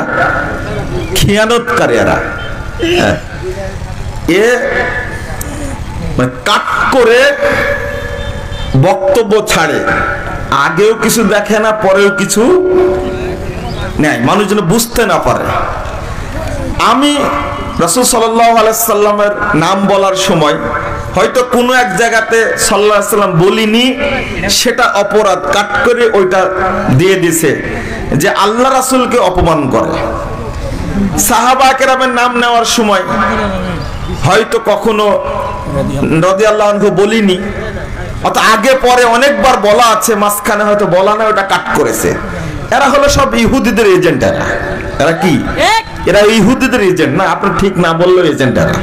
খিয়ানতকারী এরা। এ মানে কাট করে বক্তব্য ছাড়ে, আগেও কিছু দেখে না, পরেও কিছু নেয়, মানুষ যেন বুঝতে না পারে। আমি রাসূল সাল্লাল্লাহু আলাইহি সাল্লামের নাম বলার সময় হয়তো কোনো এক জায়গাতে সাল্লাল্লাহু আলাইহি সাল্লাম বলিনি, সেটা অপরাধ, কাট করে ওইটা দিয়ে দিছে যে আল্লাহ রাসূলকে অপমান করে। সাহাবা কেরামের নাম নেওয়ার সময় হয়তো কখনো রাদিয়াল্লাহু আনহু বলিনি, অত আগে পরে অনেকবার বলা আছে, মাঝখানে হয়তো বলা না, ওটা কাট করেছে। এরা হলো সব ইহুদিদের এজেন্ট। এরা কি? এরা ইহুদিদের এজেন্ট না, আপনি ঠিক না বললেও এজেন্ট এরা।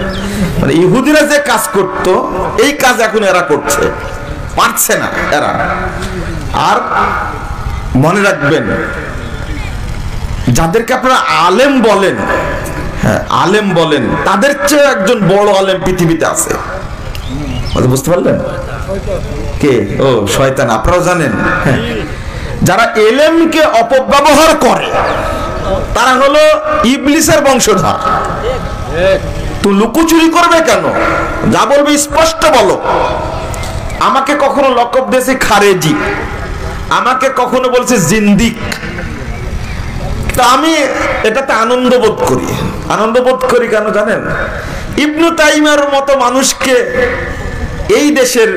মানে ইহুদিরা যে কাজ করতো এই কাজ এখন এরা করছে, পারছে না এরা। আর মনে রাখবেন, যাদেরকে আপনারা আলেম বলেন, হ্যাঁ আলেম বলেন, তাদের চেয়ে একজন বড় আলেম পৃথিবীতে আছে। বুঝতে পারলেন? কে? ও শয়তান। আপনারাও জানেন, যারা এলেমকে অপব্যবহার করে তারা হলো ইবলিসের বংশধর। তুই লুকোচুরি করবে কেন? যা বলবে স্পষ্ট বলো। আমাকে কখনো লকব দিয়েছে খারেজি, আমাকে কখনো বলছে জিন্দিক। তা আমি এটাতে আনন্দ বোধ করি। আনন্দ বোধ করি কেন জানেন? ইবনু তাইমিয়ার মতো মানুষকে এই দেশের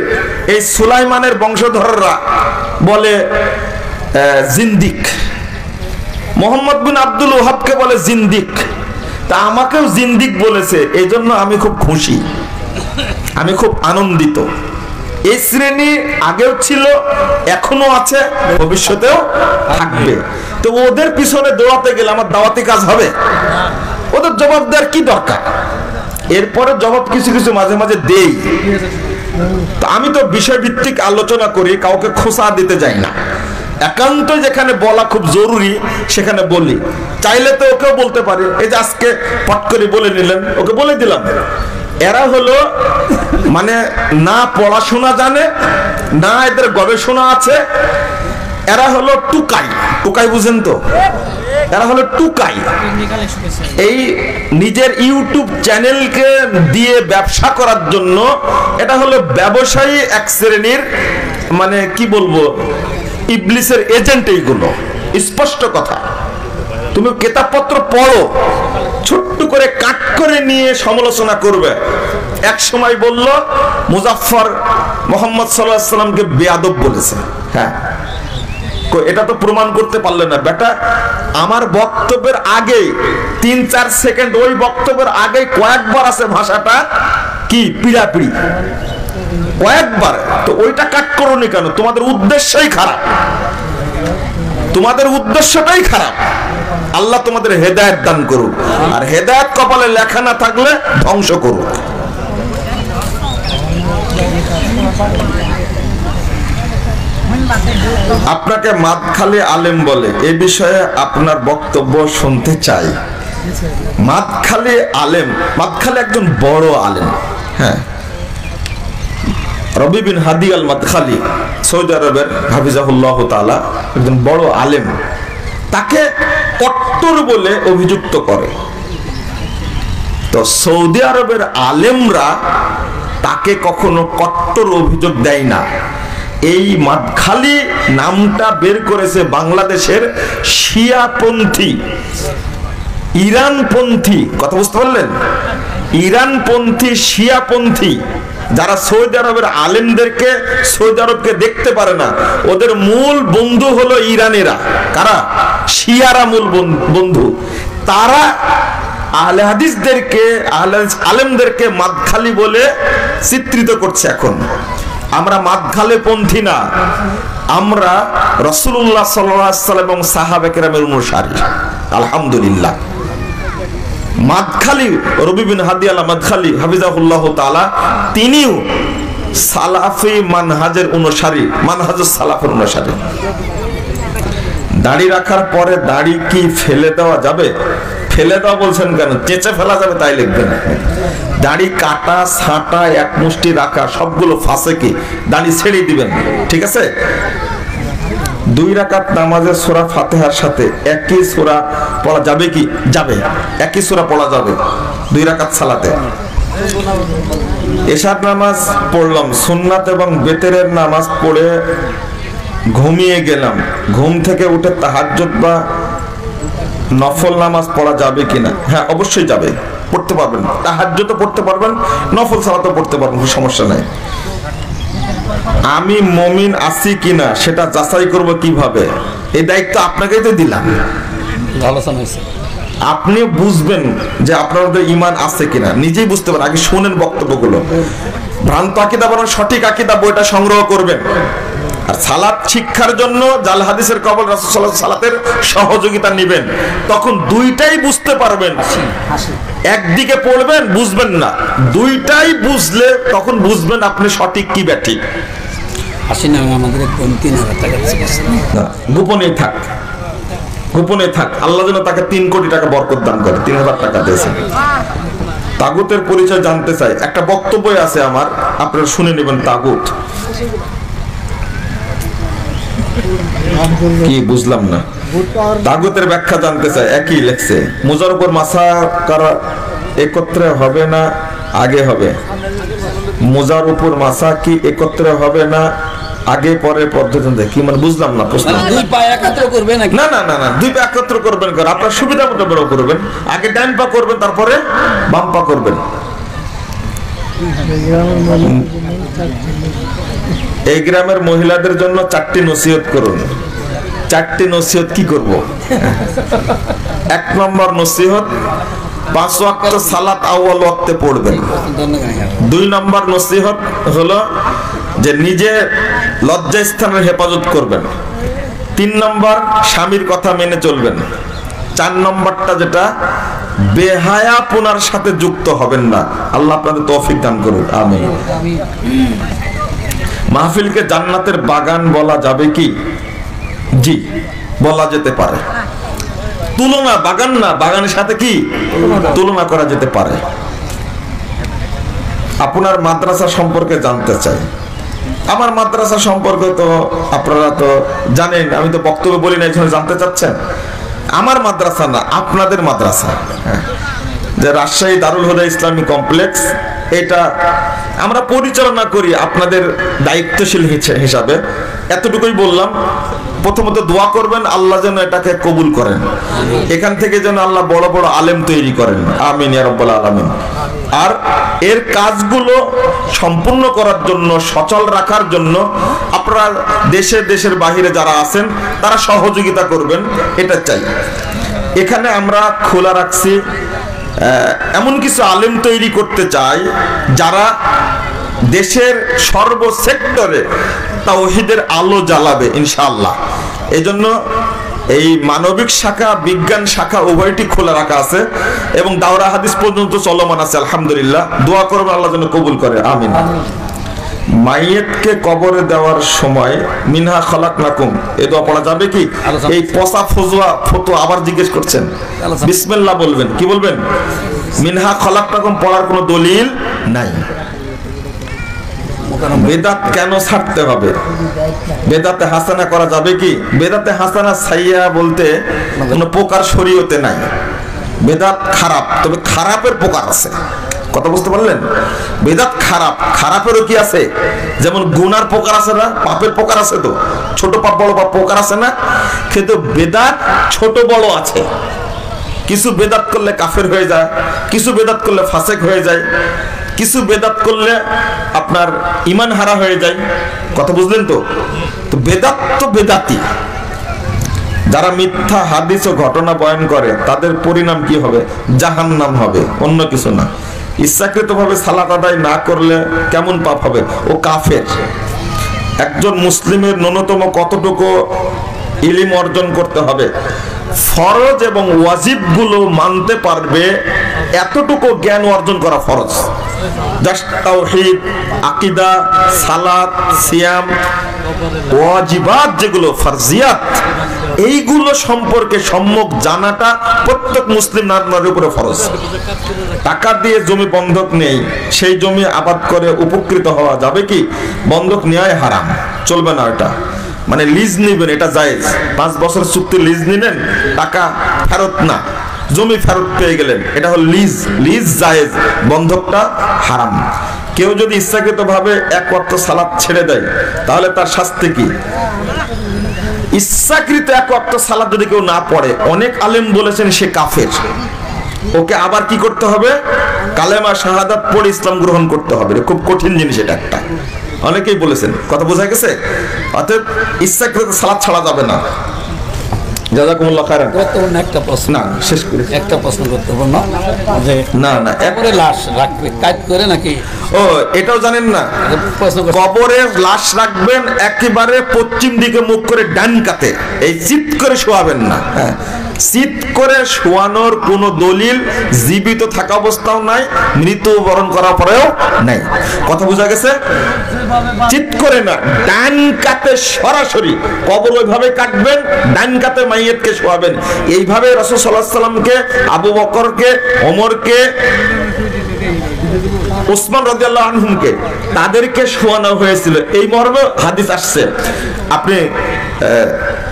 এই সুলাইমানের বংশধররা বলে জিন্দিক, মোহাম্মদ বিন আব্দুল ওহাবকে বলে জিন্দিক, তা আমাকেও জিন্দিক বলেছে। এই জন্য আমি খুব খুশি, আমি খুব আনন্দিত। এই শ্রেণী আগেও ছিল, এখনো আছে, ভবিষ্যতেও থাকবে। তো ওদের পিছনে দৌড়াতে গেলে আমার দাওয়াতি কাজ হবে? ওদের জবাব দেওয়ার কি দরকার? এরপরে জবাব কিছু কিছু মাঝে মাঝে দেই। তো আমি তো বিষয়ভিত্তিক আলোচনা করি, কাউকে খোঁচা দিতে যাই না। একান্ত যেখানে বলা খুব জরুরি সেখানে বলি। চাইলে তো ওকেও বলতে পারি, এই যে আজকে পট করে বলে নিলেন, ওকে বলে দিলাম। এরা হলো মানে না পড়াশোনা জানে, না এদের গবেষণা আছে। এরা হলো টুকাই। টুকাই বুঝেন তো? এরা হলো টুকাই। এই নিজের ইউটিউব চ্যানেলকে দিয়ে ব্যবসা করার জন্য এটা হলো ব্যবসায়ী এক শ্রেণীর, মানে কি বলবো, ইবলিসের এজেন্ট এইগুলো। স্পষ্ট কথা। তুমি কিতাবপত্র পড়ো, ছোট্ট করে কাট করে নিয়ে সমালোচনা করবে। এক সময় বলল মুজাফফর মুহাম্মদ সাল্লাল্লাহু আলাইহি সাল্লামকে বেয়াদব বলেছে। হ্যাঁ, এটা তো প্রমাণ করতে পারলে না বেটা। আমার বক্তব্যের আগে 3-4 সেকেন্ড, ওই বক্তব্যের আগে কয়েকবার আছে ভাষাটা কি পিড়াপিড়ি, কয়েকবার। তো ওইটা কাট করোনি কেন? তোমাদের উদ্দেশ্যই খারাপ, তোমাদের উদ্দেশ্যটাই খারাপ। আল্লাহ তোমাদের হেদায়েত দান করুক, আর হেদায়েত কপালে লেখা না থাকলে ধ্বংস করুক। আপনাকে মাদখালি আলেম বলে, এ বিষয়ে আপনার বক্তব্য শুনতে চাই। মাদখালি আলেম, মাদখালি একজন বড় আলেম। হ্যাঁ, রবি বিন হাদি আল মাদখালি সৌদি আরবের হাফিজাহুল্লাহ তাআলা একজন বড় আলেম। তাকে কট্টর বলে অভিযুক্ত করে। তো সৌদি আরবের আলেমরা তাকে কখনো কট্টর অভিযোগ দেয় না। এই মাদখালি নামটা বের করেছে বাংলাদেশের শিয়াপন্থী, ইরানপন্থী, কথা বুঝতে পারলেন? ইরানপন্থী, শিয়াপন্থী যারা সৌদি আরবের আলেমদেরকে, সৌদি আরবকে দেখতে পারে না, ওদের মূল বন্ধু হলো ইরানেরা। কারা? শিয়ারা মূল বন্ধু। তারা আহলে হাদিসদেরকে, আলেমদেরকে মাদখালি বলে চিত্রিত করছে। এখন আমরা মাদখালি পন্থী না, আমরা রাসূলুল্লাহ সাল্লাল্লাহু আলাইহি ওয়াসাল্লাম এবং সাহাবা কেরামের অনুসারী। আলহামদুলিল্লাহ। মাদখালি রবি বিন হাদি আল মাদখালি হাফিজাহুল্লাহ তাআলা, তিনিও সালাফি মানহাজের অনুসারী, মানহাজুস সালাফের অনুসারী। দাড়ি রাখার পরে দাড়ি কি ফেলে দেওয়া যাবে? ফেলে দেওয়া বলছেন কেন? চেঁচে ফেলা যাবে তাই লিখবেন। দাড়ি কাটা, ছাঁটা, এক মুষ্টি রাখা সবগুলো ফাসেকি, দাড়ি ছেড়ে দিবেন, ঠিক আছে? 2 রাকাত নামাজের সূরা ফাতিহার সাথে একই সূরা পড়া যাবে কি? যাবে, একই সূরা পড়া যাবে 2 রাকাত সালাতে। এশার নামাজ পড়লাম, সুন্নাত এবং বেতেরের নামাজ পড়ে ঘুমিয়ে গেলাম, ঘুম থেকে উঠে তাহাজ্জুদ বা নফল নামাজ পড়া যাবে কিনা? হ্যাঁ, অবশ্যই যাবে, পড়তে পারবেন। তাহাজ্জুদ পড়তে পারবেন, নফল সালাতও পড়তে পারবেন, কোনো সমস্যা নাই। আমি মুমিন আছি কিনা সেটা যাচাই করব কিভাবে? এই দায়িত্ব আপনাকেই তো দিলাম। আলোচনা হয়েছে, আপনি বুঝবেন যে আপনার মধ্যে ঈমান আছে কিনা, নিজেই বুঝতে পারেন। আগে শুনেন বক্তব্যগুলো। ভ্রান্ত আকীদা বরং সঠিক আকীদা বইটা সংগ্রহ করবেন। আর সালাত শিক্ষার জন্য জাল হাদিসের কবল রাসূল সাল্লাল্লাহু আলাইহি সাল্লাতের সহযোগিতা নেবেন। তখন দুইটাই বুঝতে পারবেন। একদিকে পড়বেন, বুঝবেন না, দুইটাই বুঝলে তখন বুঝবেন আপনি সঠিক কি ব্যাঠিক। আসেন আমাদের 3,000 টাকা দিয়েছে, গোপনে থাক, গোপনে থাক। আল্লাহ যেন তাকে 3 কোটি টাকা বরকত দান করে। 3,000 টাকা দিয়েছে। তাগুতের পরিচয় জানতে চাই, একটা বক্তব্য আছে আমার, আপনারা শুনে নেবেন। তাগুত কি বুঝলাম না। তাগুতের ব্যাখ্যা জানতে চাই। একই লেখছে, মুজার উপর মাসা করা একত্রে হবে না আগে হবে? মুজার উপর মাসা কি একত্রে হবে না আগে পরে পদ্ধতি? কি মানে বুঝলাম না প্রশ্ন। দুই পা একত্র করবে নাকি? না না না না, দুই পা একত্র করবেন কেন? আপনার সুবিধা মতো বড় করবেন। আগে ডান পা করবেন, তারপরে বাম পা করবেন। এই গ্রামের মহিলাদের জন্য 4টি নসিহত করুন। 4টি নসিহত কি করব? 1 নম্বর নসিহত, 5 ওয়াক্ত সালাত আউয়াল ওয়াক্তে পড়বেন। 2 নম্বর নসিহত হলো যে নিজে লজ্জাস্থানের হেফাজত করবেন। 3 নম্বর, স্বামীর কথা মেনে চলবেন। 4 নম্বরটা যেটা, বেহায়াপনার সাথে যুক্ত হবেন না। আল্লাহ আপনাদের তৌফিক দান করুন, আমিন। মাহফিলকে জান্নাতের বাগান বলা যাবে কি? জি, বলা যেতে পারে। তুলনা, বাগান না, বাগানের সাথে কি তুলনা করা যেতে পারে। আপনার মাদ্রাসা সম্পর্কে জানতে চাই। আমার মাদ্রাসা সম্পর্কে তো আপনারা তো জানেন, আমি তো বক্তব্য বলি না, এই জন্য জানতে চাচ্ছেন। আমার মাদ্রাসা না, আপনাদের মাদ্রাসা, যে রাজশাহী দারুল হুদা ইসলামী কমপ্লেক্স, এটা আমরা পরিচালনা করি আপনাদের দায়িত্বশীল হিসাবে। এতটুকুই বললাম। প্রথমত দোয়া করবেন আল্লাহ যেন এটাকে কবুল করেন, এখান থেকে যেন আল্লাহ বড় বড় আলেম তৈরি করেন, আমিন ইয়া রাব্বাল আলামিন। আর এর কাজগুলো সম্পূর্ণ করার জন্য, সচল রাখার জন্য আপনারা দেশের বাহিরে যারা আছেন তারা সহযোগিতা করবেন, এটা চাই। এখানে আমরা খোলা রাখছি, এমন কিছু আলেম তৈরি করতে চাই যারা দেশের সর্ব সেক্টরে তাওহীদের আলো জ্বালাবে ইনশাআল্লাহ। এজন্য এই মানবিক শাখা, বিজ্ঞান শাখা উভয়টি খোলা রাখা আছে এবং দাওরা হাদিস পর্যন্ত চলমান আছে, আলহামদুলিল্লাহ। দোয়া করবেন আল্লাহ যেন কবুল করে, আমিন। মাইয়েতকে কবরে দেওয়ার সময় মিনহা খালাকনাকুম এই দোয়া পড়া যাবে কি? এই পচা ফতোয়া আবার জিজ্ঞেস করছেন। বিসমিল্লাহ বলবেন, কি বলবেন? মিনহা খালাকনাকুম পড়ার কোনো দলিল নাই। বেদাত কেন ছাড়তে হবে? বেদাতে হাসানা করা যাবে কি? বেদাতে হাসানা সাইয়া বলতে কোনো প্রকার শরীয়তে নাই। বেদাত খারাপ, তবে খারাপের প্রকার আছে। কথা বুঝতে পারলেন? বেদাত খারাপ, খারাপেরও কি আছে? যেমন গুনার প্রকার আছে না, পাপের প্রকার আছে। তো ছোট পাপ বড় পাপ প্রকার আছে না, কিন্তু বেদাত ছোট বড় আছে। কিছু বেদাত করলে কাফের হয়ে যায়, কিছু বেদাত করলে ফাসেক হয়ে যায়, কিছু বেদাত করলে আপনার ঈমান হারা হয়ে যায়। কথা বুঝলেন তো? তো বেদাত তো বেদাতি। যারা মিথ্যা হাদিস ও ঘটনা বয়ান করে তাদের পরিণাম কি হবে? জাহান্নাম হবে, অন্য কিছু না। ইচ্ছাকৃতভাবে সালাত আদায় না করলে কেমন পাপ হবে? ও কাফের। একজন মুসলিমের ন্যূনতম কতটুকু ইলম অর্জন করতে হবে? ফরজ এবং ওয়াজিব গুলো মানতে পারবে এতটুকু জ্ঞান অর্জন করা ফরজ। জাস্ট তাওহীদ, আকীদা, সালাত, সিয়াম, ওয়াজিবাত যেগুলো ফরজিয়াত, এইগুলো সম্পর্কে সম্যক জানাটা প্রত্যেক মুসলিম নারীর উপরে ফরজ। টাকা দিয়ে জমি বন্ধক নেই, সেই জমি আবাদ করে উপকৃত হওয়া যাবে কি? বন্ধক নেওয়াই হারাম, চলবে না। এটা মানে লিজ নিবেন, এটা জায়েজ। 5 বছর চুক্তি লিজ নিলেন, টাকা ফেরত না, জমি ফেরত পেয়ে গেলেন, এটা হলো লিজ। লিজ জায়েজ, বন্ধকটা হারাম। কেউ যদি ইচ্ছাকৃতভাবে 1 ওয়াক্ত সালাত ছেড়ে দেয় তাহলে তার শাস্তি কি? ইচ্ছাকৃত এক ওয়াক্ত সালাত যদি কেউ না পড়ে, অনেক আলেম বলেছেন সে কাফের, ওকে আবার কি করতে হবে? কালেমা শাহাদাত পড়ে ইসলাম গ্রহণ করতে হবে। খুব কঠিন জিনিস এটা একটা, অনেকেই বলেছেন। কথা বোঝা গেছে? অতএব ইচ্ছাকৃত সালাত ছাড়া যাবে না। জাযাকুমুল্লাহ খাইরান। গুরুত্বপূর্ণ একটা প্রশ্ন, না শেষ করি, একটা প্রশ্ন গুরুত্বপূর্ণ, যে না একবারে লাশ রাখবে কাট করে নাকি? ও এটাও জানেন না? প্রশ্ন করছি। কবরে লাশ রাখবেন একেবারে পশ্চিম দিকে মুখ করে, ডান কাতে, এই চিৎ করে শোয়াবেন না। হ্যাঁ, চিৎ করে শোয়ানোর কোনো দলিল জীবিত থাকা অবস্থাও নাই, মৃত্যুবরণ করার পরেও নাই। কথা বোঝা গেছে? চিৎ করে না, ডান কাতে সরাসরি কবর ওইভাবে কাটবেন, ডান কাতে মাইয়েতকে শোয়াবেন। এইভাবে রাসূল সাল্লাল্লাহু আলাইহি ওয়াসাল্লামকে, আবু বকরকে, ওমরকে, উসমান রাদিয়াল্লাহু আনহুমকে তাদেরকে শোয়ানো হয়েছিল। এই মর্মে হাদিস আসছে। আপনি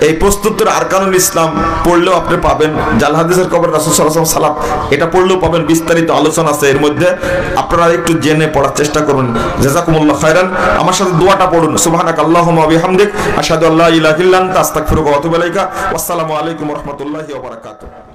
এই প্রস্তুতের আরকানুল ইসলাম পড়লেও আপনি পাবেন, জাল হাদিসের কবর রাসূল সাল্লাল্লাহু আলাইহি ওয়াসাল্লাম সালাত, এটা পড়লেও পাবেন। বিস্তারিত আলোচনা আছে এর মধ্যে, আপনারা একটু জেনে পড়ার চেষ্টা করুন। জাযাকুমুল্লাহ খাইরান। আমার সাথে দোয়াটা পড়ুন। সুবহানাকাল্লাহুম্মা ওয়া বিহামদিক আশহাদু আল্লা ইলাহা ইল্লা আনতা আস্তাগফিরুকা ওয়া আতুবু ইলাইকা। ওয়াসসালামু আলাইকুম ওয়া রাহমাতুল্লাহি ওয়া বারাকাতুহু।